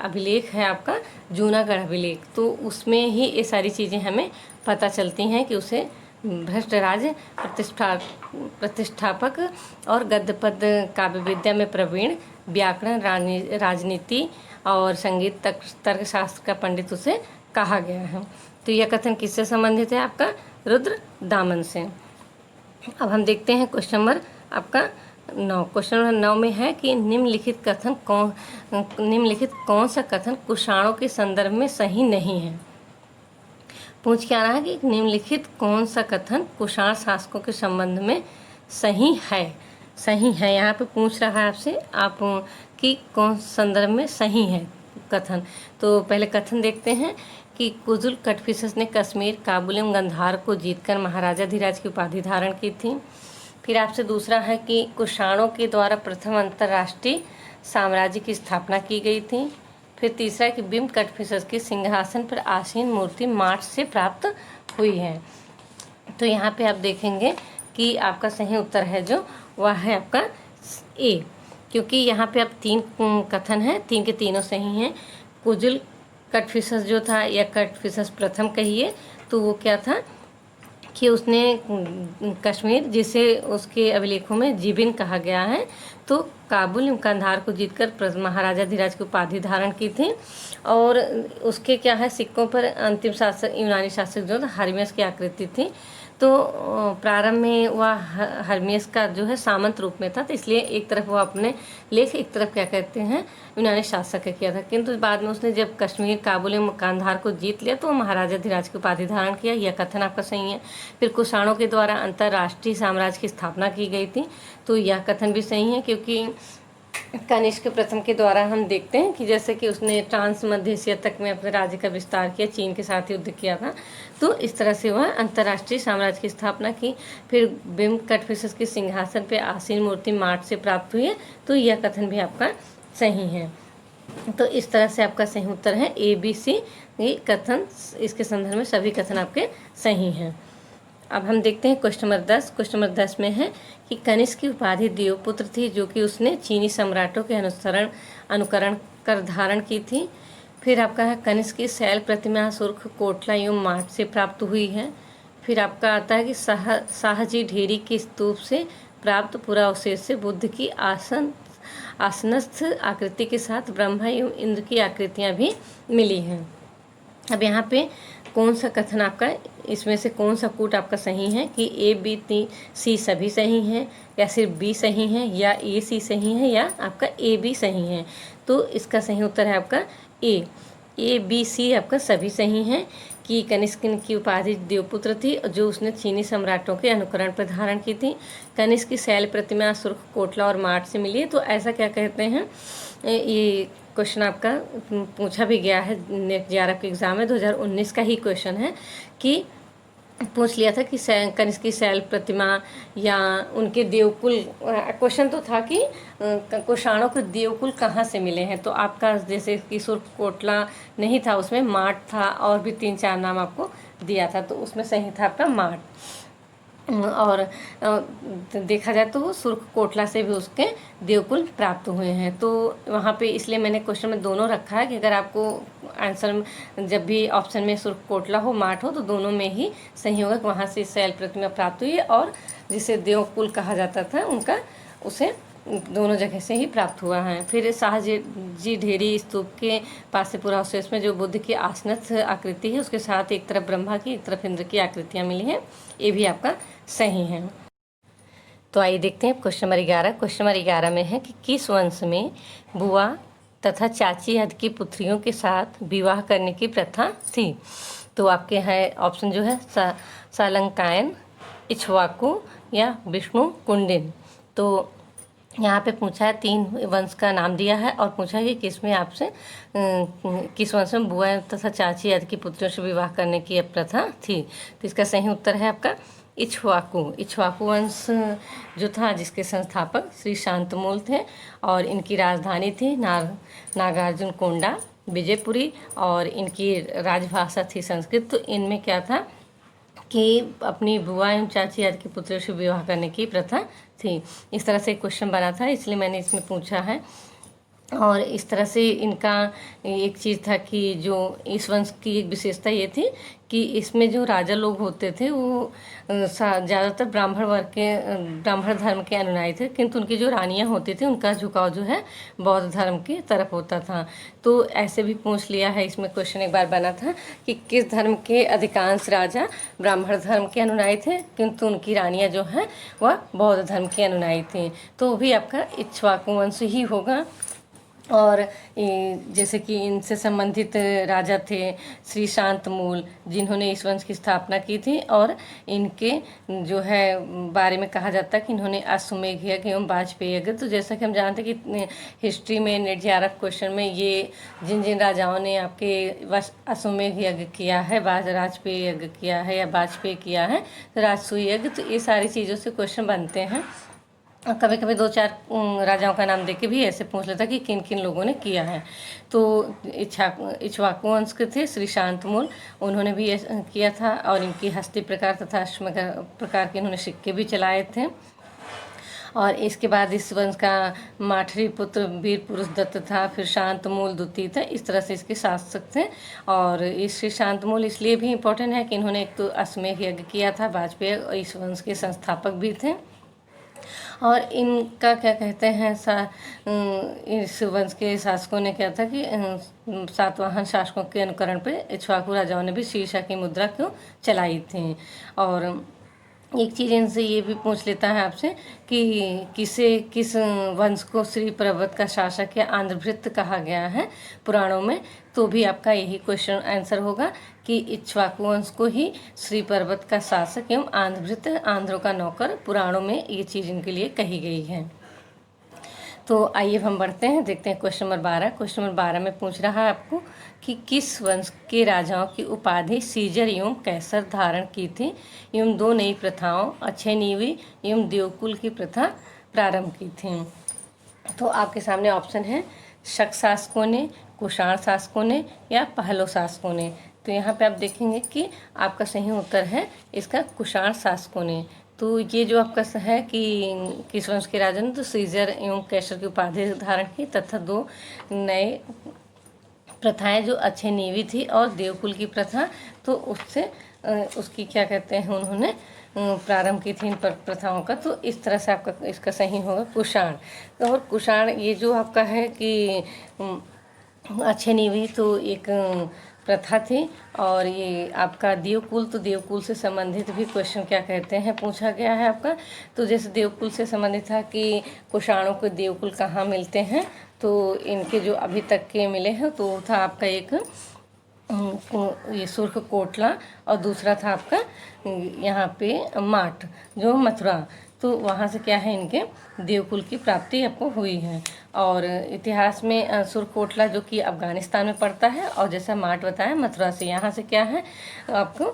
अभिलेख है आपका जूनागढ़ अभिलेख, तो उसमें ही ये सारी चीज़ें हमें पता चलती हैं कि उसे भ्रष्ट राज प्रतिष्ठापक और गद्य पद्य काव्य विद्या में प्रवीण, व्याकरण, राजनीति और संगीत, तर्कशास्त्र का पंडित उसे कहा गया है। तो यह कथन किससे संबंधित है? आपका रुद्रदामन से। अब हम देखते हैं क्वेश्चन नंबर आपका 9। क्वेश्चन नंबर 9 में है कि निम्नलिखित कौन सा कथन कुषाणों के संदर्भ में सही नहीं है? पूछ क्या रहा है कि निम्नलिखित कौन सा कथन कुषाण शासकों के संबंध में सही है। यहाँ पे पूछ रहा है आपसे आप कि कौन संदर्भ में सही है कथन। तो पहले कथन देखते हैं कि कुजुल कटफिसस ने कश्मीर, काबुल एवं गंधार को जीतकर महाराजा धीराज की उपाधि धारण की थी। फिर आपसे दूसरा है कि कुषाणों के द्वारा प्रथम अंतर्राष्ट्रीय साम्राज्य की स्थापना की गई थी। फिर तीसरा है कि बिम कटफिसस के सिंहासन पर आसीन मूर्ति मार्च से प्राप्त हुई है। तो यहाँ पे आप देखेंगे कि आपका सही उत्तर है जो वह है आपका ए, क्योंकि यहाँ पे आप 3 कथन हैं, 3 के तीनों सही हैं। कुजुल कटफिसस जो था, या कटफिसस प्रथम कहिए, तो वो क्या था कि उसने कश्मीर, जिसे उसके अभिलेखों में जीबिन कहा गया है, तो काबुल एवं कंधार को जीतकर महाराजा धीराज की उपाधि धारण की थी। और उसके क्या है, सिक्कों पर अंतिम शासक यूनानी शासक जो था हर्मियस की आकृति थी। तो प्रारंभ में वह हर्मियस का जो है सामंत रूप में था, तो इसलिए एक तरफ वो अपने लेख, एक तरफ क्या कहते हैं यूनानी शासक का किया था। किंतु बाद में उसने जब कश्मीर, काबुल एवं कांधार को जीत लिया तो महाराजा धीराज की उपाधि धारण किया। यह कथन आपका सही है। फिर कुषाणों के द्वारा अंतर्राष्ट्रीय साम्राज्य की स्थापना की गई थी, तो यह कथन भी सही है, क्योंकि कनिष्क प्रथम के द्वारा हम देखते हैं कि जैसे कि उसने ट्रांस मध्य एशिया तक में अपने राज्य का विस्तार किया, चीन के साथ युद्ध किया था, तो इस तरह से वह अंतर्राष्ट्रीय साम्राज्य की स्थापना की। फिर बिम कटफिसस के सिंहासन पे आसीन मूर्ति मार्च से प्राप्त हुई है, तो यह कथन भी आपका सही है। तो इस तरह से आपका सही उत्तर है ए, बी, सी। ये कथन, इसके संदर्भ में सभी कथन आपके सही हैं। अब हम देखते हैं क्वेश्चन नंबर 10। क्वेश्चन नंबर 10 में है कि कनिष्क की उपाधि देवपुत्र थी, जो कि उसने चीनी सम्राटों के अनुकरण कर धारण की थी। फिर आपका है कनिष्क की शैल प्रतिमा सुर्ख, कोटला एवं मार्च से प्राप्त हुई है। फिर आपका आता है कि शाहजी ढेरी के स्तूप से प्राप्त पुरावशेष से बुद्ध की आसनस्थ आकृति के साथ ब्रह्मा एवं इंद्र की आकृतियाँ भी मिली हैं। अब यहाँ पे कौन सा कथन आपका, इसमें से कौन सा कूट आपका सही है कि ए, बी, सी सभी सही हैं, या सिर्फ बी सही है, या ए, सी सही है, या आपका ए, बी सही है? तो इसका सही उत्तर है आपका ए, बी, सी आपका सभी सही हैं कि कनिष्क की उपाधि देवपुत्र थी, जो उसने चीनी सम्राटों के अनुकरण पर धारण की थी। कनिष्क की शैल प्रतिमा सुर्ख, कोटला और मार्च से मिली है। तो ऐसा क्या कहते हैं, ये क्वेश्चन आपका पूछा भी गया है नेट JRF के एग्ज़ाम में, 2019 का ही क्वेश्चन है कि पूछ लिया था कि कनिष्क की शैल प्रतिमा या उनके देवकुल, क्वेश्चन तो था कि कुषाणों के देवकुल कहाँ से मिले हैं। तो आपका जैसे कि सुर्ख, कोटला नहीं था, उसमें मार्ट था, और भी 3-4 नाम आपको दिया था, तो उसमें सही था आपका मार्ट। और देखा जाए तो सुर्ख कोटला से भी उसके देवकुल प्राप्त हुए हैं। तो वहाँ पे इसलिए मैंने क्वेश्चन में दोनों रखा है कि अगर आपको आंसर में जब भी ऑप्शन में सुर्ख कोटला हो माठ हो तो दोनों में ही सही होगा कि वहाँ से शैल प्रतिमा प्राप्त हुई है और जिसे देवकुल कहा जाता था उनका उसे दोनों जगह से ही प्राप्त हुआ है। फिर शाहजी ढेरी स्तूप के पास से पूरा अवशेष में जो बुद्ध की आसनस्थ आकृति है उसके साथ एक तरफ ब्रह्मा की एक तरफ इंद्र की आकृतियाँ मिली हैं, ये भी आपका सही है। तो आइए देखते हैं क्वेश्चन नंबर 11। क्वेश्चन नंबर 11 में है कि किस वंश में बुआ तथा चाची आदि की पुत्रियों के साथ विवाह करने की प्रथा थी। तो आपके है ऑप्शन जो है सालंकायन, इक्ष्वाकु या विष्णु कुंडिन। तो यहाँ पे पूछा है 3 वंश का नाम दिया है और पूछा है कि किसमें आपसे किस वंश में बुआ तथा चाची आदि की पुत्रियों से विवाह करने की प्रथा थी। तो इसका सही उत्तर है आपका इक्ष्वाकु वंश जो था जिसके संस्थापक श्री शांतमूल थे और इनकी राजधानी थी नागार्जुन कोंडा विजयपुरी और इनकी राजभाषा थी संस्कृत। तो इनमें क्या था कि अपनी बुआ एवं चाची आदि के पुत्रों से विवाह करने की प्रथा थी। इस तरह से एक क्वेश्चन बना था इसलिए मैंने इसमें पूछा है। और इस तरह से इनका एक चीज़ था कि जो इस वंश की एक विशेषता ये थी कि इसमें जो राजा लोग होते थे वो ज़्यादातर ब्राह्मण धर्म के अनुयायी थे, किंतु उनकी जो रानियां होती थी उनका झुकाव जो है बौद्ध धर्म की तरफ होता था। तो ऐसे भी पूछ लिया है इसमें क्वेश्चन एक बार बना था कि किस धर्म के अधिकांश राजा ब्राह्मण धर्म के अनुयायी थे किंतु उनकी रानियाँ जो हैं वह बौद्ध धर्म के अनुयायी थी। तो भी आपका इक्ष्वाकु वंश ही होगा। और जैसे कि इनसे संबंधित राजा थे श्री शांतमूल जिन्होंने इस वंश की स्थापना की थी और इनके जो है बारे में कहा जाता है कि इन्होंने अश्वमेध यज्ञ एवं वाजपेयी यज्ञ। तो जैसा कि हम जानते हैं कि हिस्ट्री में नेट जेआरएफ क्वेश्चन में ये जिन जिन राजाओं ने आपके अश्वमेध यज्ञ किया है, वाजपेयी यज्ञ किया है या वाजपेयी किया है, तो राजसूय यज्ञ, तो ये सारी चीज़ों से क्वेश्चन बनते हैं। कभी कभी 2-4 राजाओं का नाम देके भी ऐसे पूछ लेता कि किन किन लोगों ने किया है। तो इक्ष्वाकु वंश के थे श्री शांतमूल, उन्होंने भी किया था और इनकी हस्ती प्रकार तथा अश्व प्रकार के इन्होंने सिक्के भी चलाए थे। और इसके बाद इस वंश का माठरी पुत्र वीर पुरुष दत्त था, फिर शांतमूल द्वितीय था। इस तरह से इसके शासक थे। और इस श्री शांतमूल इसलिए भी इम्पोर्टेंट है कि इन्होंने एक तो अश्वमेध यज्ञ किया था, वाजपेयी इस वंश के संस्थापक भी थे। और इनका क्या कहते हैं इस वंश के शासकों ने क्या था कि सातवाहन शासकों के अनुकरण पे इक्ष्वाकु राजाओं ने भी शीर्षा की मुद्रा क्यों चलाई थी। और एक चीज़ इनसे ये भी पूछ लेता है आपसे कि किस वंश को श्री पर्वत का शासक या आंध्रभृत्य कहा गया है पुराणों में। तो भी आपका यही क्वेश्चन आंसर होगा कि इक्ष्वाकु वंश को ही श्री पर्वत का शासक एवं आंध्रभृत्य, आंध्रों का नौकर, पुराणों में ये चीज़ इनके लिए कही गई है। तो आइए हम बढ़ते हैं, देखते हैं क्वेश्चन नंबर 12। क्वेश्चन नंबर 12 में पूछ रहा है आपको कि किस वंश के राजाओं की उपाधि सीजर एवं कैसर धारण की थी एवं 2 नई प्रथाओं अक्षयनीवी एवं देवकुल की प्रथा प्रारंभ की थी। तो आपके सामने ऑप्शन है शक शासकों ने, कुषाण शासकों ने या पहलो शासकों ने। तो यहाँ पे आप देखेंगे कि आपका सही उत्तर है इसका कुषाण शासकों ने। तो ये जो आपका है कि किस वंश के राजा ने, तो सीजर एवं कैसर की उपाधि धारण की तथा 2 नए प्रथाएं जो अक्षयनीवी थी और देवकुल की प्रथा, तो उससे उसकी क्या कहते हैं उन्होंने प्रारंभ की थी इन प्रथाओं का। तो इस तरह से आपका इसका सही होगा कुषाण। तो और कुषाण ये जो आपका है कि अक्षयनीवी तो एक प्रथा थी और ये आपका देवकुल, तो देवकुल से संबंधित भी क्वेश्चन क्या कहते हैं पूछा गया है आपका। तो जैसे देवकुल से संबंधित था कि कुषाणों को देवकुल कहाँ मिलते हैं, तो इनके जो अभी तक के मिले हैं तो था आपका एक ये सुर्ख कोटला और दूसरा था आपका यहाँ पे माठ जो मथुरा। तो वहाँ से क्या है इनके देवकुल की प्राप्ति आपको हुई है। और इतिहास में सुरकोटला जो कि अफ़गानिस्तान में पड़ता है और जैसा माठ बताया मथुरा से, यहाँ से क्या है आपको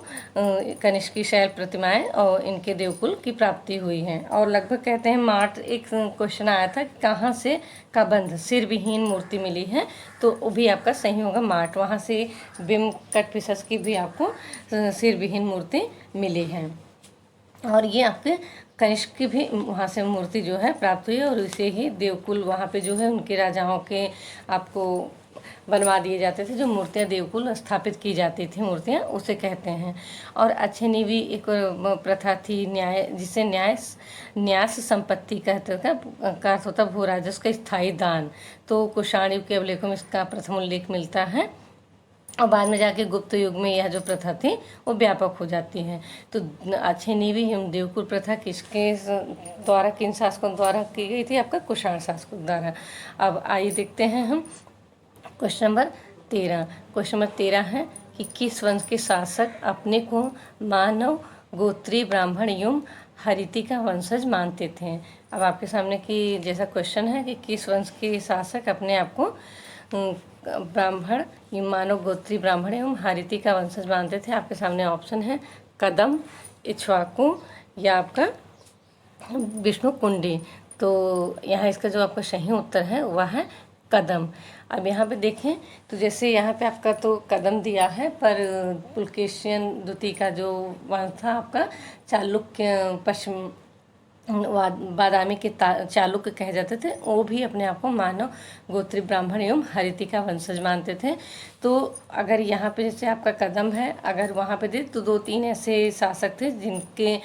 कनिष्क की शैल प्रतिमाएं और इनके देवकुल की प्राप्ति हुई है। और लगभग कहते हैं माठ, एक क्वेश्चन आया था कि कहाँ से का बंध सिर विहीन मूर्ति मिली है, तो वो भी आपका सही होगा माठ। वहाँ से बिम कटपिसस की भी आपको सिर विहीन मूर्ति मिली है। और ये आपके कनिष्क की भी वहाँ से मूर्ति जो है प्राप्त हुई और इसे ही देवकुल वहाँ पे जो है उनके राजाओं के आपको बनवा दिए जाते थे, जो मूर्तियाँ देवकुल स्थापित की जाती थी मूर्तियाँ, उसे कहते हैं। और अच्छेनी भी एक प्रथा थी न्याय, जिसे न्यास संपत्ति कहते थे, का अर्थ होता भू राजस्व का स्थायी दान। तो कुषाण युग के अभिलेखों में इसका प्रथम उल्लेख मिलता है और बाद में जाके गुप्त युग में यह जो प्रथा थी वो व्यापक हो जाती है। तो अच्छेनी भी देवकुल प्रथा किसके द्वारा, किन शासकों द्वारा की गई थी? आपका कुषाण शासकों द्वारा। अब आइए देखते हैं हम क्वेश्चन नंबर 13। क्वेश्चन नंबर 13 है कि किस वंश के शासक अपने को मानव गोत्रीय ब्राह्मण एवं हरिति का वंशज मानते थे? अब आपके सामने की जैसा क्वेश्चन है कि किस वंश के शासक अपने आप को ब्राह्मण मानव गोत्रीय ब्राह्मण एवं हरिति का वंशज मानते थे? आपके सामने ऑप्शन है कदम, इक्ष्वाकु या आपका विष्णु कुंडी। तो यहाँ इसका जो आपका सही उत्तर है वह है कदम। अब यहाँ पे देखें तो जैसे यहाँ पे आपका तो कदम दिया है, पर पुलकेशियन द्वितीय का जो वंश था आपका चालुक्य, पश्चिम बादामी के चालुक्य कहे जाते थे, वो भी अपने आप को मानव गोत्रीय ब्राह्मण एवं हरिति का वंशज मानते थे। तो अगर यहाँ पे जैसे आपका कदम है, अगर वहाँ पे दे तो 2-3 ऐसे शासक थे जिनके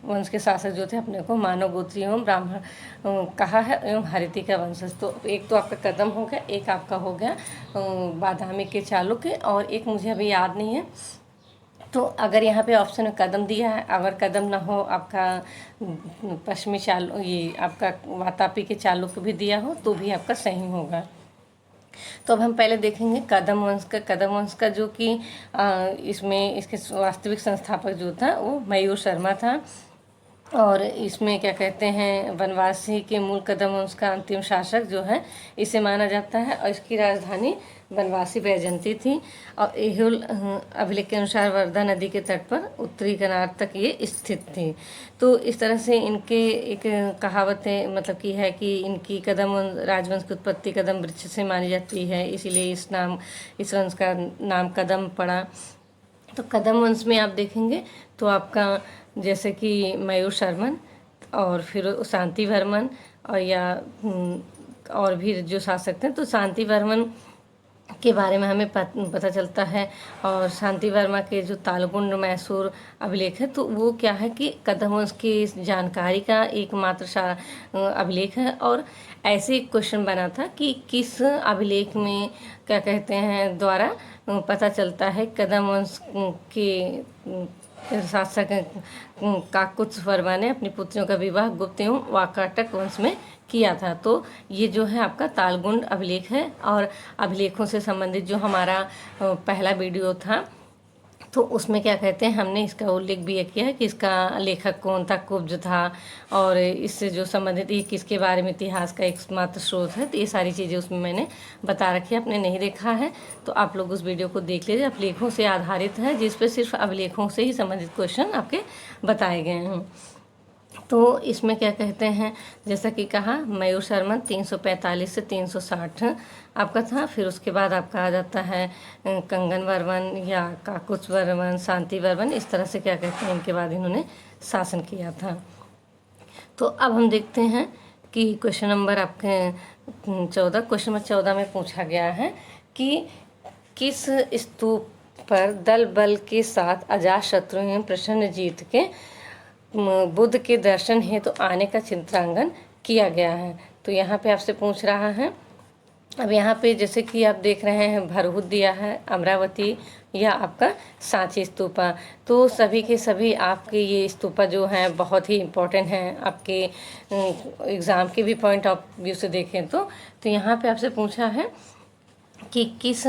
वंश के शासक जो थे अपने को मानव गोत्रीय एवं ब्राह्मण कहा है एवं हरिति का वंशज। तो एक तो आपका कदम हो गया, एक आपका हो गया बादामी के चालुक्य, और एक मुझे अभी याद नहीं है। तो अगर यहाँ पे ऑप्शन में कदम दिया है, अगर कदम ना हो आपका पश्चिमी ये आपका वातापी के चालुक्य भी दिया हो तो भी आपका सही होगा। तो अब हम पहले देखेंगे कदम वंश का जो कि इसमें इसके वास्तविक संस्थापक जो था वो मयूर शर्मा था। और इसमें क्या कहते हैं, वनवासी के मूल कदम वंश का अंतिम शासक जो है इसे माना जाता है, और इसकी राजधानी वनवासी वैजयंती थी। और एहुल अभिलेख के अनुसार वर्धा नदी के तट पर उत्तरी किनार तक ये स्थित थी। तो इस तरह से इनके एक कहावत है, मतलब की है कि इनकी कदम राजवंश की उत्पत्ति कदम वृक्ष से मानी जाती है, इसीलिए इस वंश का नाम कदम पड़ा। तो कदम वंश में आप देखेंगे तो आपका जैसे कि मयूर शर्मन और फिर शांति वर्मन और भी जो शासक थे, तो शांति वर्मन के बारे में हमें पता चलता है। और शांति वर्मा के जो तालगुंड मैसूर अभिलेख है, तो वो क्या है कि कदम वंश की जानकारी का एकमात्र अभिलेख है। और ऐसे एक क्वेश्चन बना था कि किस अभिलेख में क्या कहते हैं द्वारा पता चलता है कदम वंश के शासक काकुत्स वर्मा ने अपनी पुत्रियों का विवाह गुप्त एवं वाकाटक वंश में किया था। तो ये जो है आपका तालगुंड अभिलेख है। और अभिलेखों से संबंधित जो हमारा पहला वीडियो था, तो उसमें क्या कहते हैं हमने इसका उल्लेख भी किया है कि इसका लेखक कौन था, कुब्ज था, और इससे जो संबंधित ये किसके बारे में इतिहास का एकमात्र स्रोत है। तो ये सारी चीज़ें उसमें मैंने बता रखी है। आपने नहीं देखा है तो आप लोग उस वीडियो को देख लीजिए। अभिलेखों से आधारित है, जिस पर सिर्फ अभिलेखों से ही संबंधित क्वेश्चन आपके बताए गए हैं। तो इसमें क्या कहते हैं, जैसा कि कहा मयूर शर्मन 345 से 360 आपका था। फिर उसके बाद आपका आ जाता है कंगन वर्मन या काकुत्स वर्मन, शांति वर्मन, इस तरह से क्या कहते हैं इनके बाद इन्होंने शासन किया था। तो अब हम देखते हैं कि क्वेश्चन नंबर आपके 14, क्वेश्चन नंबर 14 में पूछा गया है कि किस स्तूप पर दल बल के साथ अजातशत्रु एवं प्रसन्नजीत के बुद्ध के दर्शन हेतु तो आने का चित्रांकन किया गया है। तो यहाँ पे आपसे पूछ रहा है। अब यहाँ पे जैसे कि आप देख रहे हैं भरहुत दिया है, अमरावती या आपका सांची स्तूपा। तो सभी के सभी आपके ये स्तूपा जो हैं बहुत ही इम्पोर्टेंट हैं आपके एग्ज़ाम के भी पॉइंट ऑफ व्यू से देखें तो यहाँ पे आपसे पूछा है कि किस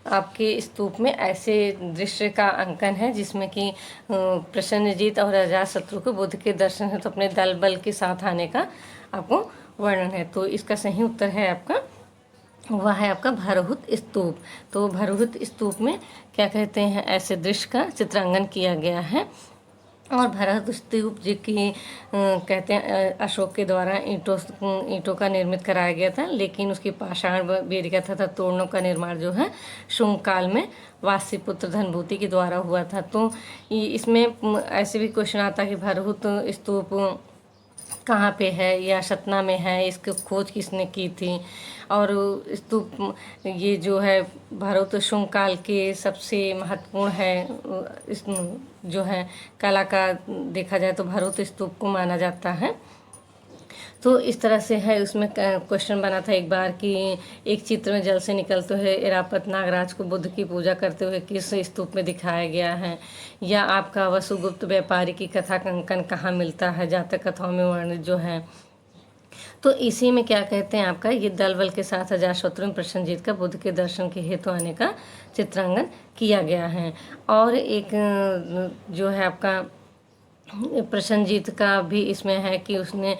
आपके स्तूप में ऐसे दृश्य का अंकन है जिसमें कि प्रसन्नजीत और अजातशत्रु को बुद्ध के दर्शन है तो अपने दल बल के साथ आने का आपको वर्णन है। तो इसका सही उत्तर है आपका, वह है आपका भरहुत स्तूप। तो भरहुत स्तूप में क्या कहते हैं ऐसे दृश्य का चित्रांकन किया गया है। और भरत स्तूप जो कि कहते हैं अशोक के द्वारा ईंटों का निर्मित कराया गया था, लेकिन उसकी पाषाण वेदिका तथा तोरणों का निर्माण जो है शुंग काल में वासीपुत्र धनभूति के द्वारा हुआ था। तो इसमें ऐसे भी क्वेश्चन आता है कि भरहुत स्तूप कहाँ पे है या सतना में है, इसकी खोज किसने की थी। और स्तूप ये जो है भरहुत शुंग काल के सबसे महत्वपूर्ण है, इस जो है कला का देखा जाए तो भरहुत स्तूप को माना जाता है। तो इस तरह से है, उसमें क्वेश्चन बना था एक बार कि एक चित्र में जल से निकलते हुए ऐरावत नागराज को बुद्ध की पूजा करते हुए किस स्तूप में दिखाया गया है, या आपका वसुगुप्त व्यापारी की कथा का अंकन कहाँ मिलता है, जातक कथाओं में वर्णित जो है। तो इसी में क्या कहते हैं, आपका ये दल बल के साथ अजातशत्रु में प्रसेनजीत का बुद्ध के दर्शन के हेतु आने का चित्रांकन किया गया है। और एक जो है आपका प्रसेनजीत का भी इसमें है कि उसने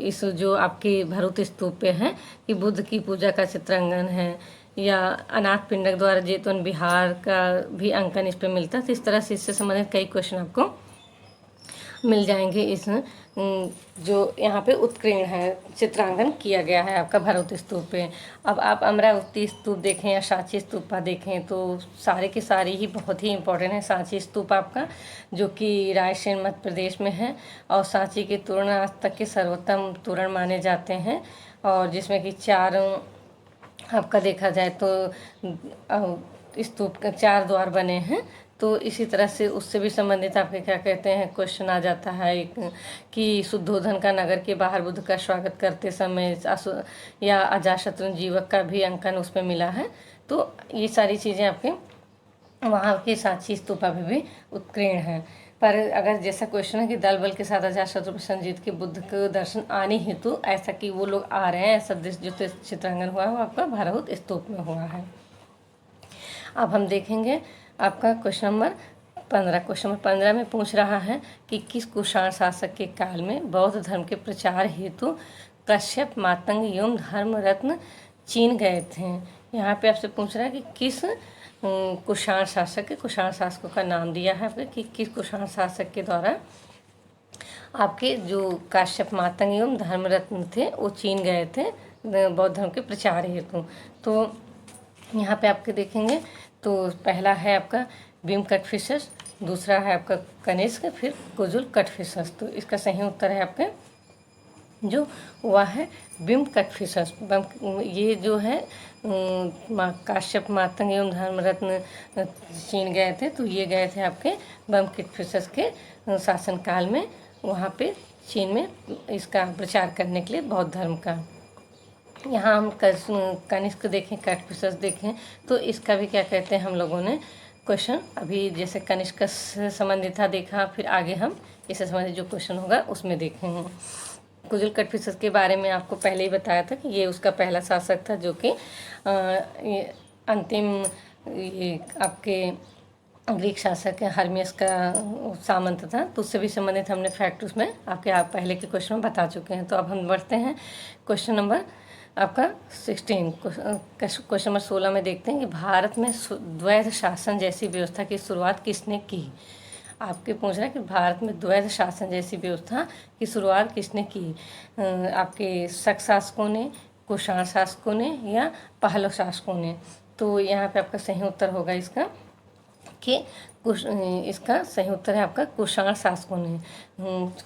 इस जो आपके भरहुत स्तूप पे है कि बुद्ध की पूजा का चित्रांकन है, या अनाथ पिंडक द्वारा जेतवन विहार का भी अंकन इस पे मिलता है। तो इस तरह से इससे संबंधित कई क्वेश्चन आपको मिल जाएंगे। इस जो यहाँ पे उत्कीर्ण है, चित्रांकन किया गया है आपका भरहुत स्तूप पे। अब आप अमरावती स्तूप देखें या सांची स्तूपा देखें तो सारे के सारे ही बहुत ही इम्पोर्टेंट है। सांची स्तूप आपका जो कि रायसेन मध्य प्रदेश में है, और सांची के तोरण आज तक के सर्वोत्तम तोरण माने जाते हैं, और जिसमें कि 4 आपका देखा जाए तो स्तूप का 4 द्वार बने हैं। तो इसी तरह से उससे भी संबंधित आपके क्या कहते हैं क्वेश्चन आ जाता है एक कि शुद्धोधन का नगर के बाहर बुद्ध का स्वागत करते समय या अजातशत्रु जीवक का भी अंकन उसमें मिला है। तो ये सारी चीज़ें आपके वहाँ के सांची स्तूपा भी उत्कीर्ण है। पर अगर जैसा क्वेश्चन है कि दल बल के साथ अजातशत्रु प्रसेनजीत के बुद्ध के दर्शन आने हेतु ऐसा कि वो लोग आ रहे हैं, ऐसा जो चित्रांकन हुआ है वो आपका भरहुत स्तूप में हुआ है। अब हम देखेंगे आपका क्वेश्चन नंबर 15। क्वेश्चन नंबर 15 में पूछ रहा है कि किस कुषाण शासक के काल में बौद्ध धर्म के प्रचार हेतु कश्यप, मातंग एवं धर्मरत्न चीन गए थे। यहाँ पे आपसे पूछ रहा है कि किस कुषाण शासक, कुषाण शासकों का नाम दिया है आपके कि किस कुषाण शासक के द्वारा आपके जो काश्यप, मातंग एवं धर्मरत्न थे वो चीन गए थे बौद्ध धर्म के प्रचार हेतु। तो यहाँ पे आपके देखेंगे तो पहला है आपका भीम कटफिसस, दूसरा है आपका कनिष्क, फिर कुजुल कटफिसस। तो इसका सही उत्तर है आपका जो वह है भीम कटफिसस। ये जो है काश्यप, मातंग एवं धर्मरत्न चीन गए थे, तो ये गए थे आपके बम कटफिसस के शासनकाल में, वहाँ पे चीन में इसका प्रचार करने के लिए बौद्ध धर्म का। यहाँ हम कनिष्क देखें, कटफिसस देखें, तो इसका भी क्या कहते हैं हम लोगों ने क्वेश्चन अभी जैसे कनिष्क से संबंधित था देखा, फिर आगे हम इससे संबंधित जो क्वेश्चन होगा उसमें देखेंगे। कुजुल कटफिसस के बारे में आपको पहले ही बताया था कि ये उसका पहला शासक था जो कि अंतिम ये आपके ग्रीक शासक हर्मियस का सामंत था। तो उससे भी संबंधित हमने फैक्ट उसमें आप पहले के क्वेश्चन में बता चुके हैं। तो अब हम बढ़ते हैं क्वेश्चन नंबर आपका 16। क्वेश्चन नंबर 16 में देखते हैं कि भारत में द्वैध शासन जैसी व्यवस्था की शुरुआत किसने की। आपके पूछ रहा है कि भारत में द्वैध शासन जैसी व्यवस्था की शुरुआत किसने की, आपके शक शासकों ने, कुषाण शासकों ने, या पहलव शासकों ने। तो यहाँ पे आपका सही उत्तर होगा इसका कि इसका सही उत्तर है आपका कुषाण शासकों ने।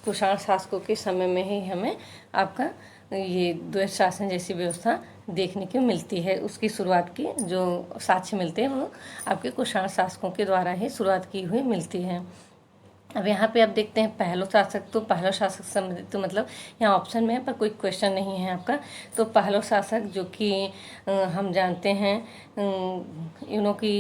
कुषाण शासकों के समय में ही हमें आपका ये द्वैध शासन जैसी व्यवस्था देखने को मिलती है। उसकी शुरुआत की जो साक्ष्य मिलते हैं वो आपके कुषाण शासकों के द्वारा ही शुरुआत की हुई मिलती है। अब यहाँ पे आप देखते हैं पहलो शासक, तो पहलो शासक संबंधित तो मतलब यहाँ ऑप्शन में है पर कोई क्वेश्चन नहीं है आपका। तो पहलो शासक जो कि हम जानते हैं यूनो की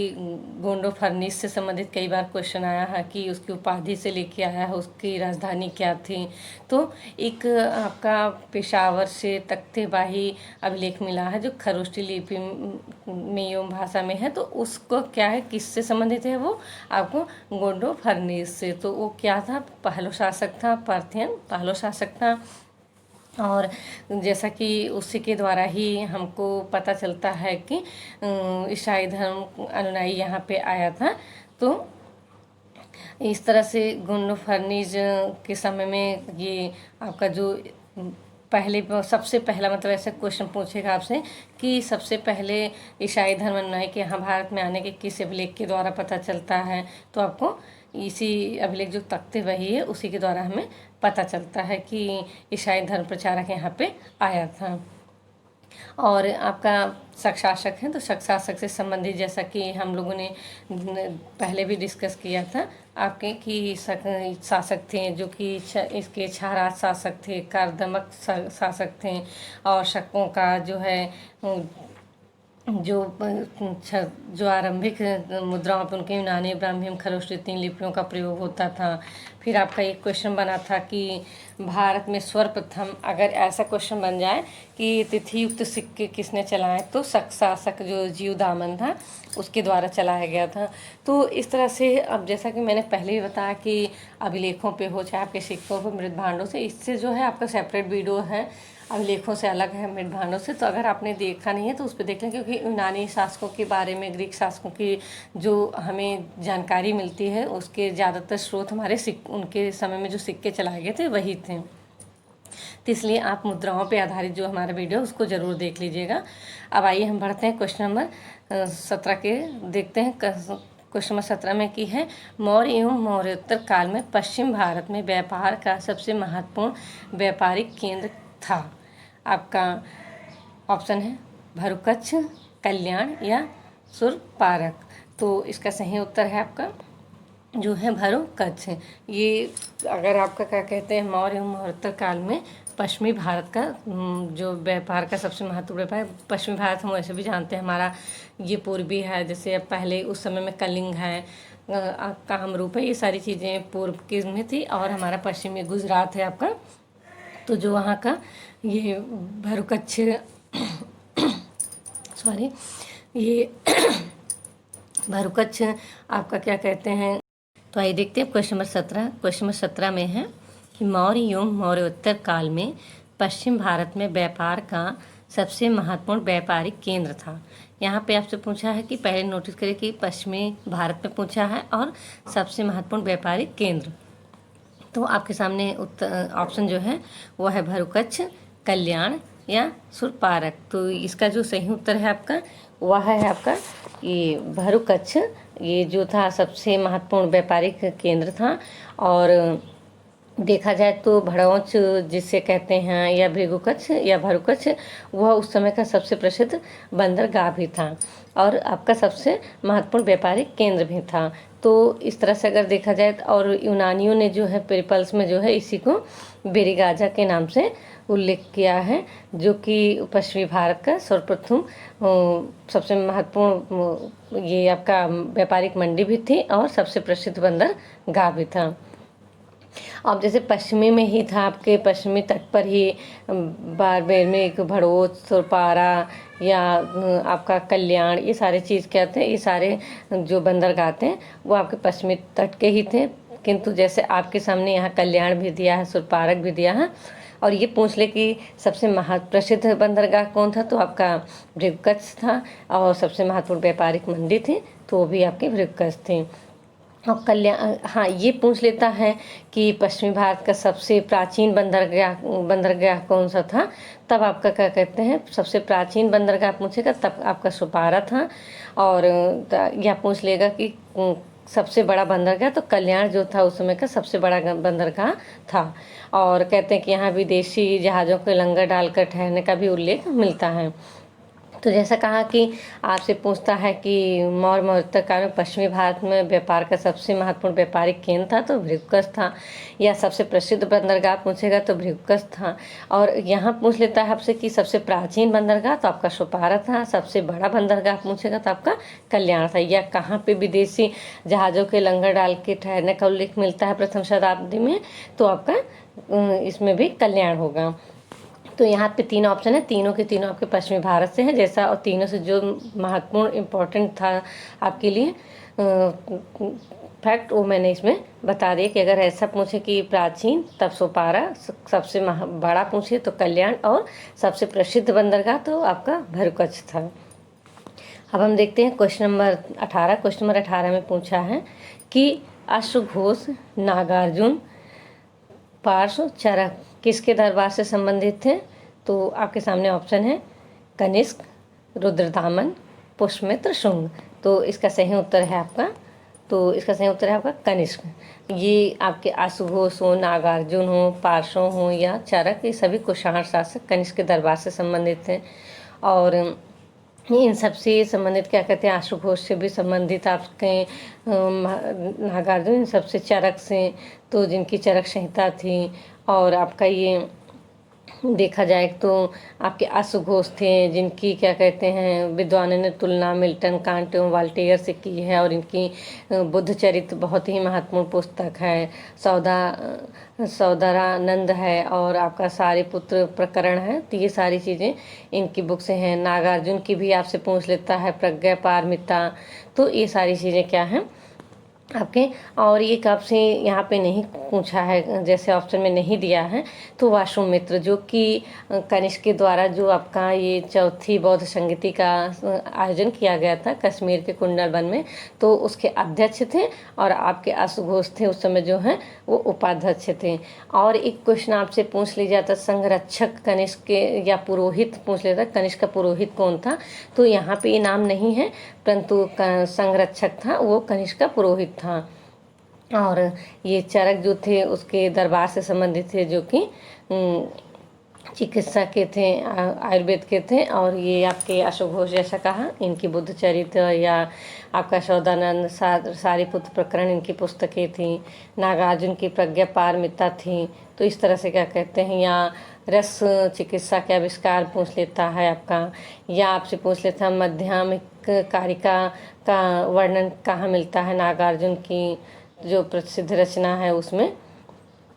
गोंडो फर्निस से संबंधित कई बार क्वेश्चन आया है कि उसकी उपाधि से लेके आया है, उसकी राजधानी क्या थी। तो एक आपका पेशावर से तख्तेबाही अभिलेख मिला है जो खरोष्टी लिपि में एवं भाषा में है, तो उसको क्या है किससे संबंधित है वो आपको गोंडो फर्निस से। तो वो क्या था, पहलो शासक था, पार्थियन पहलो शासक था। और जैसा कि उसी के द्वारा ही हमको पता चलता है कि ईसाई धर्म अनुयायी यहाँ पे आया था। तो इस तरह से गुंड फर्नीज के समय में ये आपका जो पहले सबसे पहला मतलब ऐसा क्वेश्चन पूछेगा आपसे कि सबसे पहले ईसाई धर्म अनुयायी के यहाँ भारत में आने के किस अभिलेख के द्वारा पता चलता है, तो आपको इसी अभिलेख जो तख्ते वही है उसी के द्वारा हमें पता चलता है कि ईसाई धर्म प्रचारक यहाँ पे आया था। और आपका शक शासक है, तो शक शासक से संबंधित जैसा कि हम लोगों ने पहले भी डिस्कस किया था आपके कि शासक थे जो कि इसके छाराज शासक थे, कारदमक शासक थे, और शकों का जो है जो आरंभिक मुद्राओं पर उनके यूनानी, ब्राह्मी, खरोष्टी 3 लिपियों का प्रयोग होता था। फिर आपका एक क्वेश्चन बना था कि भारत में सर्वप्रथम अगर ऐसा क्वेश्चन बन जाए कि तिथि युक्त सिक्के किसने चलाए, तो शक शासक जो जीवदामन था उसके द्वारा चलाया गया था। तो इस तरह से अब जैसा कि मैंने पहले ही बताया कि अभिलेखों पे हो चाहे आपके सिक्कों पर, मृत भांडों से, इससे जो है आपका सेपरेट वीडियो है, अभिलेखों से अलग है मृत भांडों से। तो अगर आपने देखा नहीं है तो उस पर देख लें, क्योंकि यूनानी शासकों के बारे में, ग्रीक शासकों की जो हमें जानकारी मिलती है उसके ज़्यादातर स्रोत हमारे उनके समय में जो सिक्के चलाए गए थे वही थे। तो इसलिए आप मुद्राओं पे आधारित जो हमारा वीडियो है उसको ज़रूर देख लीजिएगा। अब आइए हम बढ़ते हैं क्वेश्चन नंबर 17 के, देखते हैं। क्वेश्चन नंबर 17 में की है, मौर्य एवं मौर्योत्तर काल में पश्चिम भारत में व्यापार का सबसे महत्वपूर्ण व्यापारिक केंद्र था। आपका ऑप्शन है भरुकच्छ, कल्याण या सुरपारक। तो इसका सही उत्तर है आपका जो है भरुकच्छ। ये अगर आपका क्या कहते हैं, मौर्य एवं मौर्योत्तर काल में पश्चिमी भारत का जो व्यापार का सबसे महत्वपूर्ण व्यापार, पश्चिमी भारत हम वैसे भी जानते हैं हमारा ये पूर्वी है, जैसे पहले उस समय में कलिंग है, कामरूप है, ये सारी चीज़ें पूर्व की में थी, और हमारा पश्चिमी गुजरात है आपका। तो जो वहाँ का ये भरुकच्छ सॉरी ये भरुकच्छ आपका क्या कहते हैं। तो आइए देखते हैं क्वेश्चन नंबर 17। क्वेश्चन नंबर 17 में है कि मौर्य एवं मौर्योत्तर काल में पश्चिम भारत में व्यापार का सबसे महत्वपूर्ण व्यापारिक केंद्र था। यहाँ पे आपसे पूछा है कि पहले नोटिस करें कि पश्चिमी भारत में पूछा है और सबसे महत्वपूर्ण व्यापारिक केंद्र। तो आपके सामने ऑप्शन जो है वो है भरुकच्छ, कल्याण या सुरपारक। तो इसका जो सही उत्तर है आपका वह है आपका ये भरुकच्छ। ये जो था सबसे महत्वपूर्ण व्यापारिक केंद्र था। और देखा जाए तो भड़ौच जिसे कहते हैं या भृगुकच्छ या भरुकच्छ, वह उस समय का सबसे प्रसिद्ध बंदरगाह भी था और आपका सबसे महत्वपूर्ण व्यापारिक केंद्र भी था। तो इस तरह से अगर देखा जाए, और यूनानियों ने जो है पेरिप्लस में जो है इसी को बेरीगाजा के नाम से उल्लेख किया है, जो कि पश्चिमी भारत का सर्वप्रथम सबसे महत्वपूर्ण ये आपका व्यापारिक मंडी भी थी और सबसे प्रसिद्ध बंदरगाह भी था। अब जैसे पश्चिमी में ही था, आपके पश्चिमी तट पर ही बाड़मेर में एक भड़ोच, सुरपारा या आपका कल्याण, ये सारे चीज़ क्या थे, ये सारे जो बंदरगाह थे वो आपके पश्चिमी तट के ही थे। किंतु जैसे आपके सामने यहाँ कल्याण भी दिया है, सुरपारक भी दिया है, और ये पूछ ले कि सबसे प्रसिद्ध बंदरगाह कौन था, तो आपका भृगुकच्छ था। और सबसे महत्वपूर्ण व्यापारिक मंडी थी तो वो भी आपकी भृगुकच्छ थी। और कल्याण, हाँ ये पूछ लेता है कि पश्चिमी भारत का सबसे प्राचीन बंदरगाह कौन सा था, तब आपका क्या कहते हैं, सबसे प्राचीन बंदरगाह पूछेगा तब आपका सुपारा था। और या पूछ लेगा कि सबसे बड़ा बंदरगाह, तो कल्याण जो था उस समय का सबसे बड़ा बंदरगाह था। और कहते हैं कि यहाँ विदेशी जहाज़ों के लंगर डालकर ठहरने का भी उल्लेख मिलता है। तो जैसा कहा कि आपसे पूछता है कि मौर्य मौर्योत्तर काल में पश्चिमी भारत में व्यापार का सबसे महत्वपूर्ण व्यापारिक केंद्र था, तो भृगुकच्छ था। या सबसे प्रसिद्ध बंदरगाह पूछेगा तो भृगुकच्छ था। और यहाँ पूछ लेता है आपसे कि सबसे प्राचीन बंदरगाह, तो आपका सुपारा था। सबसे बड़ा बंदरगाह पूछेगा तो आपका कल्याण था। या कहाँ पे विदेशी जहाज़ों के लंगर डाल के ठहरने का उल्लेख मिलता है प्रथम शताब्दी में, तो आपका इसमें भी कल्याण होगा। तो यहाँ पे 3 ऑप्शन है, तीनों के तीनों आपके पश्चिमी भारत से हैं जैसा, और तीनों से जो महत्वपूर्ण इम्पोर्टेंट था आपके लिए फैक्ट वो मैंने इसमें बता दिया कि अगर ऐसा पूछे कि प्राचीन तब सुपारा, सबसे बड़ा पूछे तो कल्याण, और सबसे प्रसिद्ध बंदरगाह तो आपका भरुकच्छ था। अब हम देखते हैं क्वेश्चन नंबर 18। क्वेश्चन नंबर 18 में पूछा है कि अश्वघोष, नागार्जुन, पार्श्व, चरक किसके दरबार से संबंधित थे। तो आपके सामने ऑप्शन है कनिष्क, रुद्रदामन, पुष्यमित्र, शुंग। तो इसका सही उत्तर है आपका कनिष्क। ये आपके अश्वघोष हो, नागार्जुन हो, पार्श्व हो या चरक, ये सभी कुषाण शासक कनिष्क के दरबार से संबंधित थे। और इन सबसे संबंधित क्या कहते हैं, अश्वघोष से भी संबंधित आपके नागार्जुन, इन सबसे चरक से, तो जिनकी चरक संहिता थी। और आपका ये देखा जाए तो आपके अश्वघोष थे जिनकी क्या कहते हैं विद्वानों ने तुलना मिल्टन, कांट एवं वाल्टेयर से की है। और इनकी बुद्ध चरित्र बहुत ही महत्वपूर्ण पुस्तक है। सौदरानंद है और आपका सारिपुत्र प्रकरण है। तो ये सारी चीज़ें इनकी बुक से हैं। नागार्जुन की भी आपसे पूछ लेता है प्रज्ञा पारमिता। तो ये सारी चीज़ें क्या हैं आपके। और एक आपसे यहाँ पे नहीं पूछा है, जैसे ऑप्शन में नहीं दिया है, तो वासुमित्र जो कि कनिष्क के द्वारा जो आपका ये चौथी बौद्ध संगति का आयोजन किया गया था कश्मीर के कुंडल वन में, तो उसके अध्यक्ष थे। और आपके अश्वघोष थे उस समय जो है वो उपाध्यक्ष थे। और एक क्वेश्चन आपसे पूछ लिया जाता संरक्षक कनिष्क के या पुरोहित पूछ लेता, कनिष्क का पुरोहित कौन था। तो यहाँ पे ये नाम नहीं है, परंतु संरक्षक था वो कनिष्क का पुरोहित था। और ये चरक जो थे उसके दरबार से संबंधित थे, जो कि चिकित्सा के थे, आयुर्वेद के थे। और ये आपके अश्वघोष जैसा कहा, इनकी बुद्ध चरित्र या आपका सौदानंद, सारिपुत्र प्रकरण इनकी पुस्तकें थी। नागार्जुन की प्रज्ञा पारमिता थी। तो इस तरह से क्या कहते हैं, या रस चिकित्सा के आविष्कार पूछ लेता है आपका, या आपसे पूछ लेता है माध्यमिक कारिका का वर्णन कहाँ मिलता है। नागार्जुन की जो प्रसिद्ध रचना है उसमें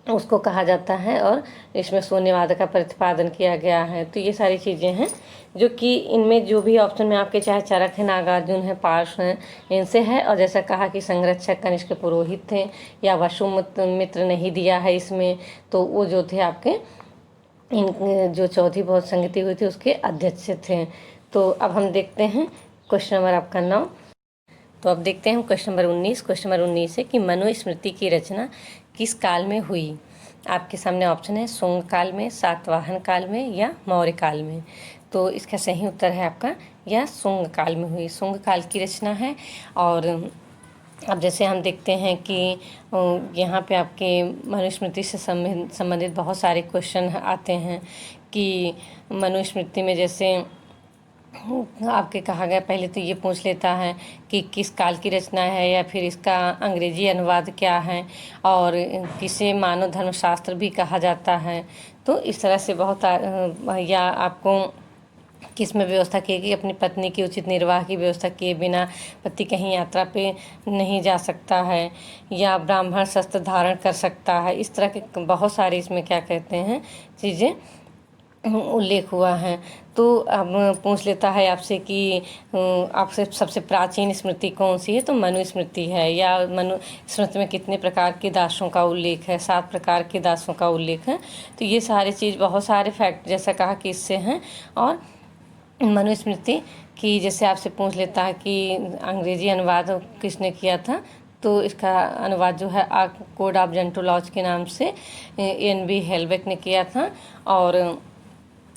उसको कहा जाता है, और इसमें शून्यवाद का प्रतिपादन किया गया है। तो ये सारी चीज़ें हैं जो कि इनमें जो भी ऑप्शन में आपके चाहे चरक है, नागार्जुन है, पार्श्व हैं, इनसे है। और जैसा कहा कि संरक्षक कनिष्क के पुरोहित थे, या वासुमित्र नहीं दिया है इसमें, तो वो जो थे आपके इन जो चौथी बौद्ध संगति हुई थी उसके अध्यक्ष थे। तो अब हम देखते हैं क्वेश्चन नंबर आपका 9। तो अब देखते हैं क्वेश्चन नंबर 19। क्वेश्चन नंबर 19 है कि मनुस्मृति की रचना किस काल में हुई। आपके सामने ऑप्शन है शुंग काल में, सातवाहन काल में या मौर्य काल में। तो इसका सही उत्तर है आपका या शुंग काल में हुई। शुंग काल की रचना है। और अब जैसे हम देखते हैं कि यहाँ पे आपके मनुस्मृति से संबंधित बहुत सारे क्वेश्चन आते हैं कि मनुस्मृति में जैसे आपके कहा गया, पहले तो ये पूछ लेता है कि किस काल की रचना है, या फिर इसका अंग्रेजी अनुवाद क्या है, और किसे मानव धर्मशास्त्र भी कहा जाता है। तो इस तरह से बहुत या आपको किस में व्यवस्था की कि अपनी पत्नी की उचित निर्वाह की व्यवस्था किए बिना पति कहीं यात्रा पे नहीं जा सकता है, या ब्राह्मण शस्त्र धारण कर सकता है। इस तरह के बहुत सारे इसमें क्या कहते हैं चीज़ें उल्लेख हुआ है। तो अब पूछ लेता है आपसे कि आपसे सबसे प्राचीन स्मृति कौन सी है। तो मनुस्मृति है। या मनुस्मृति में कितने प्रकार के दासों का उल्लेख है, 7 प्रकार के दासों का उल्लेख है। तो ये सारी चीज़ बहुत सारे फैक्ट जैसा कहा कि इससे हैं। और मनुस्मृति की जैसे आपसे पूछ लेता है कि अंग्रेजी अनुवाद किसने किया था। तो इसका अनुवाद जो है कोड ऑफ जेंटोलॉजी के नाम से N.B. हेल्वेक ने किया था। और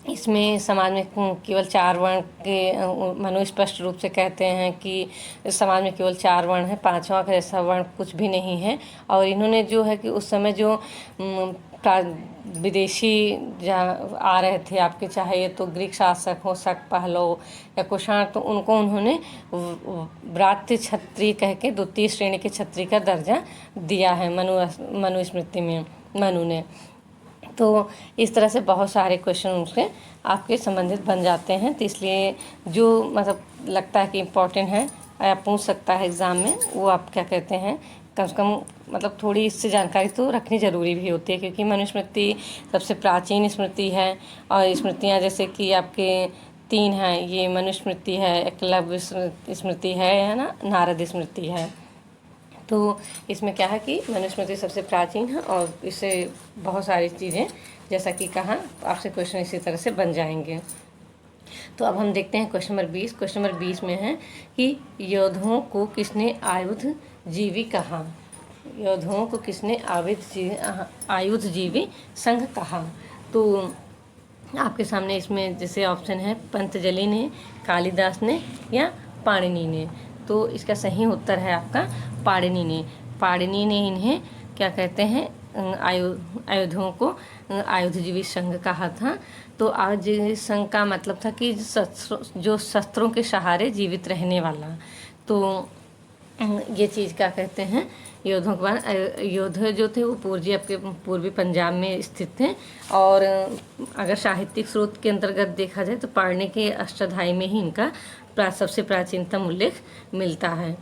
इसमें समाज में केवल 4 वर्ण के मनु स्पष्ट रूप से कहते हैं कि समाज में केवल 4 वर्ण है, 5वां का ऐसा वर्ण कुछ भी नहीं है। और इन्होंने जो है कि उस समय जो विदेशी आ रहे थे आपके, चाहे ये तो ग्रीक शासक हो, शक पहलव या कुषाण, तो उनको उन्होंने व्रात्य क्षत्रिय कह के 2य श्रेणी के क्षत्रिय का दर्जा दिया है मनुस्मृति में मनु ने। तो इस तरह से बहुत सारे क्वेश्चन उसके आपके संबंधित बन जाते हैं। तो इसलिए जो मतलब लगता है कि इम्पोर्टेंट है या पूछ सकता है एग्ज़ाम में, वो आप क्या कहते हैं कम से कम मतलब थोड़ी इससे जानकारी तो रखनी ज़रूरी भी होती है, क्योंकि मनुस्मृति सबसे प्राचीन स्मृति है। और स्मृतियाँ जैसे कि आपके 3 हैं, ये मनुस्मृति है, एकलव्य स्मृति है ना, नारद स्मृति है। तो इसमें क्या है कि मनुस्मृति सबसे प्राचीन है, और इससे बहुत सारी चीज़ें जैसा कि कहा आपसे क्वेश्चन इसी तरह से बन जाएंगे। तो अब हम देखते हैं क्वेश्चन नंबर 20। क्वेश्चन नंबर 20 में है कि योद्धों को किसने आयुधजीवी कहा। योद्धों को किसने आयुधजीवी संघ कहा। तो आपके सामने इसमें जैसे ऑप्शन है पतंजलि ने, कालिदास ने या पाणिनि ने। तो इसका सही उत्तर है आपका पाणिनि ने। पाणिनि ने इन्हें क्या कहते हैं, आयुधों को आयुधजीवी संघ कहा था। तो आयुधजीवी संघ का मतलब था कि जो शस्त्रों के सहारे जीवित रहने वाला। तो ये चीज़ क्या कहते हैं, योद्धों के बाद योद्धे जो थे वो पूर्वी पंजाब में स्थित थे। और अगर साहित्यिक स्रोत के अंतर्गत देखा जाए तो पाणिनि के अष्टाध्यायी में ही इनका सबसे प्राचीनतम उल्लेख मिलता है।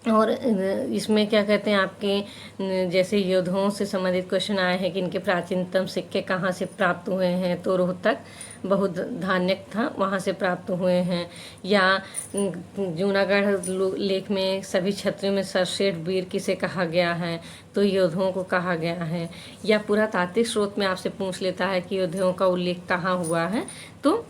और इसमें क्या कहते हैं आपके जैसे योद्धों से संबंधित क्वेश्चन आए हैं कि इनके प्राचीनतम सिक्के कहाँ से प्राप्त हुए हैं। तो रोहतक बहुत धान्य था, वहाँ से प्राप्त हुए हैं। या जूनागढ़ लेख में सभी क्षत्रियों में सर्वश्रेष्ठ वीर किसे कहा गया है। तो योद्धों को कहा गया है। या पुरातात्विक स्रोत में आपसे पूछ लेता है कि योद्धों का उल्लेख कहाँ हुआ है। तो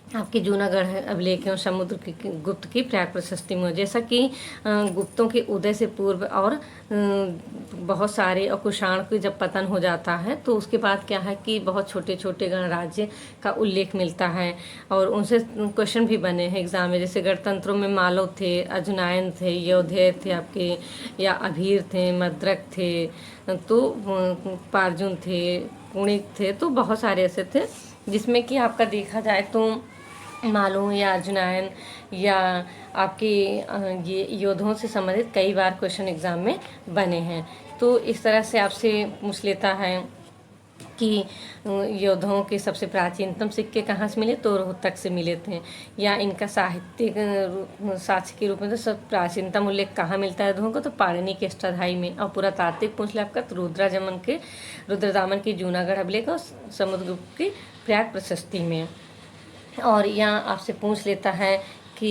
आपके जूनागढ़ अभिलेख एवं समुद्र की गुप्त की प्रयाग प्रशस्ति में। जैसा कि गुप्तों के उदय से पूर्व और बहुत सारे और कुषाण के जब पतन हो जाता है तो उसके बाद क्या है कि बहुत छोटे छोटे गणराज्य का उल्लेख मिलता है और उनसे क्वेश्चन भी बने हैं एग्जाम में। जैसे गणतंत्रों में मालव थे, अजुनायन थे, योधेय थे आपके, या अभीर थे, मद्रक थे, तो पार्जुन थे, कुणिक थे। तो बहुत सारे ऐसे थे जिसमें कि आपका देखा जाए तो मालूम या अर्जुनायन या आपके ये योद्धों से संबंधित कई बार क्वेश्चन एग्ज़ाम में बने हैं। तो इस तरह से आपसे पूछ लेता है कि योद्धों के सबसे प्राचीनतम सिक्के कहाँ से मिले। तो रोहतक से मिले थे। या इनका साहित्यिक साक्ष्य के रूप में तो सब प्राचीनतम उल्लेख कहाँ मिलता है योद्धों को। तो पाणिनि के अष्टाध्यायी में। और पुरातात्विक पूछ ले आपका तो रुद्रदामन की जूनागढ़ अभिलेख और समुद्रगुप्त की प्रयाग प्रशस्ति में। और यहाँ आपसे पूछ लेता है कि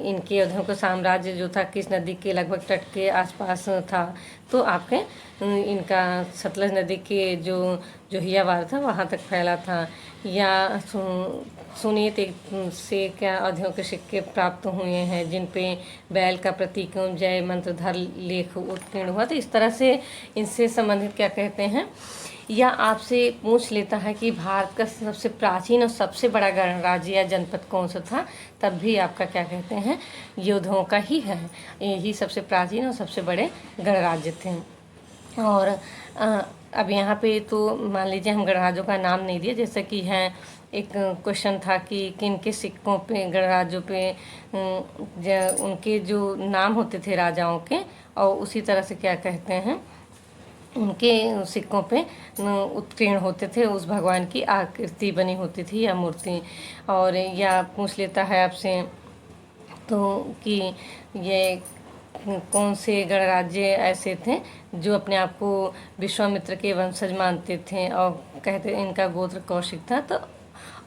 इनके योद्धों का साम्राज्य जो था किस नदी के लगभग तट के आसपास था। तो आपके इनका सतलज नदी के जो जोहियावार था वहाँ तक फैला था। या सुनीत से क्या अवधियों के सिक्के प्राप्त हुए हैं जिन पे बैल का प्रतीक एवं जय मंत्रधर लेख उत्कीर्ण हुआ। तो इस तरह से इनसे संबंधित क्या कहते हैं। या आपसे पूछ लेता है कि भारत का सबसे प्राचीन और सबसे बड़ा गणराज्य या जनपद कौन सा था। तब भी आपका क्या कहते हैं, योद्धों का ही है। यही सबसे प्राचीन और सबसे बड़े गणराज्य थे। और अब यहाँ पे तो मान लीजिए हम गणराज्यों का नाम नहीं दिया। जैसे कि है एक क्वेश्चन था कि किन के सिक्कों पे गणराज्यों पे उनके जो नाम होते थे राजाओं के, और उसी तरह से क्या कहते हैं उनके सिक्कों पे उत्कीर्ण होते थे उस भगवान की आकृति बनी होती थी या मूर्ति। और या पूछ लेता है आपसे तो कि ये कौन से गणराज्य ऐसे थे जो अपने आप को विश्वामित्र के वंशज मानते थे और कहते इनका गोत्र कौशिक था। तो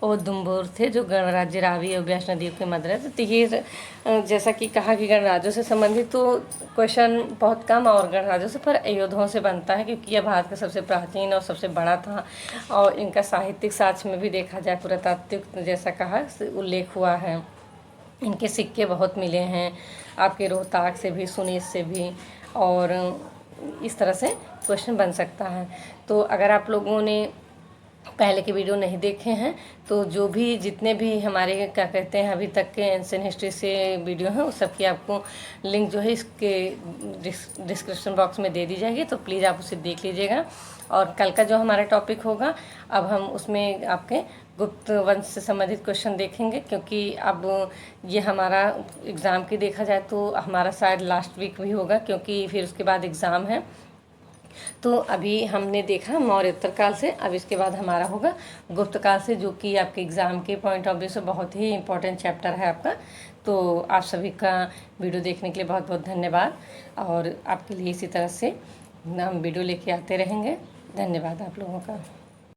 और दुम्बोर थे जो गणराज्य रावी और व्यास नदियों के मध्य रहते। तो ये जैसा कि कहा कि गणराज्यों से संबंधित तो क्वेश्चन बहुत कम और गणराज्यों से पर योद्धों से बनता है क्योंकि यह भारत का सबसे प्राचीन और सबसे बड़ा था। और इनका साहित्यिक साक्ष्य में भी देखा जाए पुरातात्विक जैसा कहा उल्लेख हुआ है। इनके सिक्के बहुत मिले हैं आपके रोहताक से भी, सुनीत से भी। और इस तरह से क्वेश्चन बन सकता है। तो अगर आप लोगों ने पहले के वीडियो नहीं देखे हैं तो जो भी जितने भी हमारे क्या कहते हैं अभी तक के एंशिएंट हिस्ट्री से वीडियो हैं उस सब की आपको लिंक जो है इसके डिस्क्रिप्शन बॉक्स में दे दी जाएगी। तो प्लीज़ आप उसे देख लीजिएगा। और कल का जो हमारा टॉपिक होगा अब हम उसमें आपके गुप्त वंश से संबंधित क्वेश्चन देखेंगे क्योंकि अब ये हमारा एग्ज़ाम की देखा जाए तो हमारा शायद लास्ट वीक भी होगा क्योंकि फिर उसके बाद एग्ज़ाम है। तो अभी हमने देखा मौर्योत्तर काल से, अब इसके बाद हमारा होगा गुप्त काल से जो कि आपके एग्ज़ाम के पॉइंट ऑफ व्यू से बहुत ही इम्पोर्टेंट चैप्टर है आपका। तो आप सभी का वीडियो देखने के लिए बहुत बहुत धन्यवाद। और आपके लिए इसी तरह से हम वीडियो लेके आते रहेंगे। धन्यवाद आप लोगों का।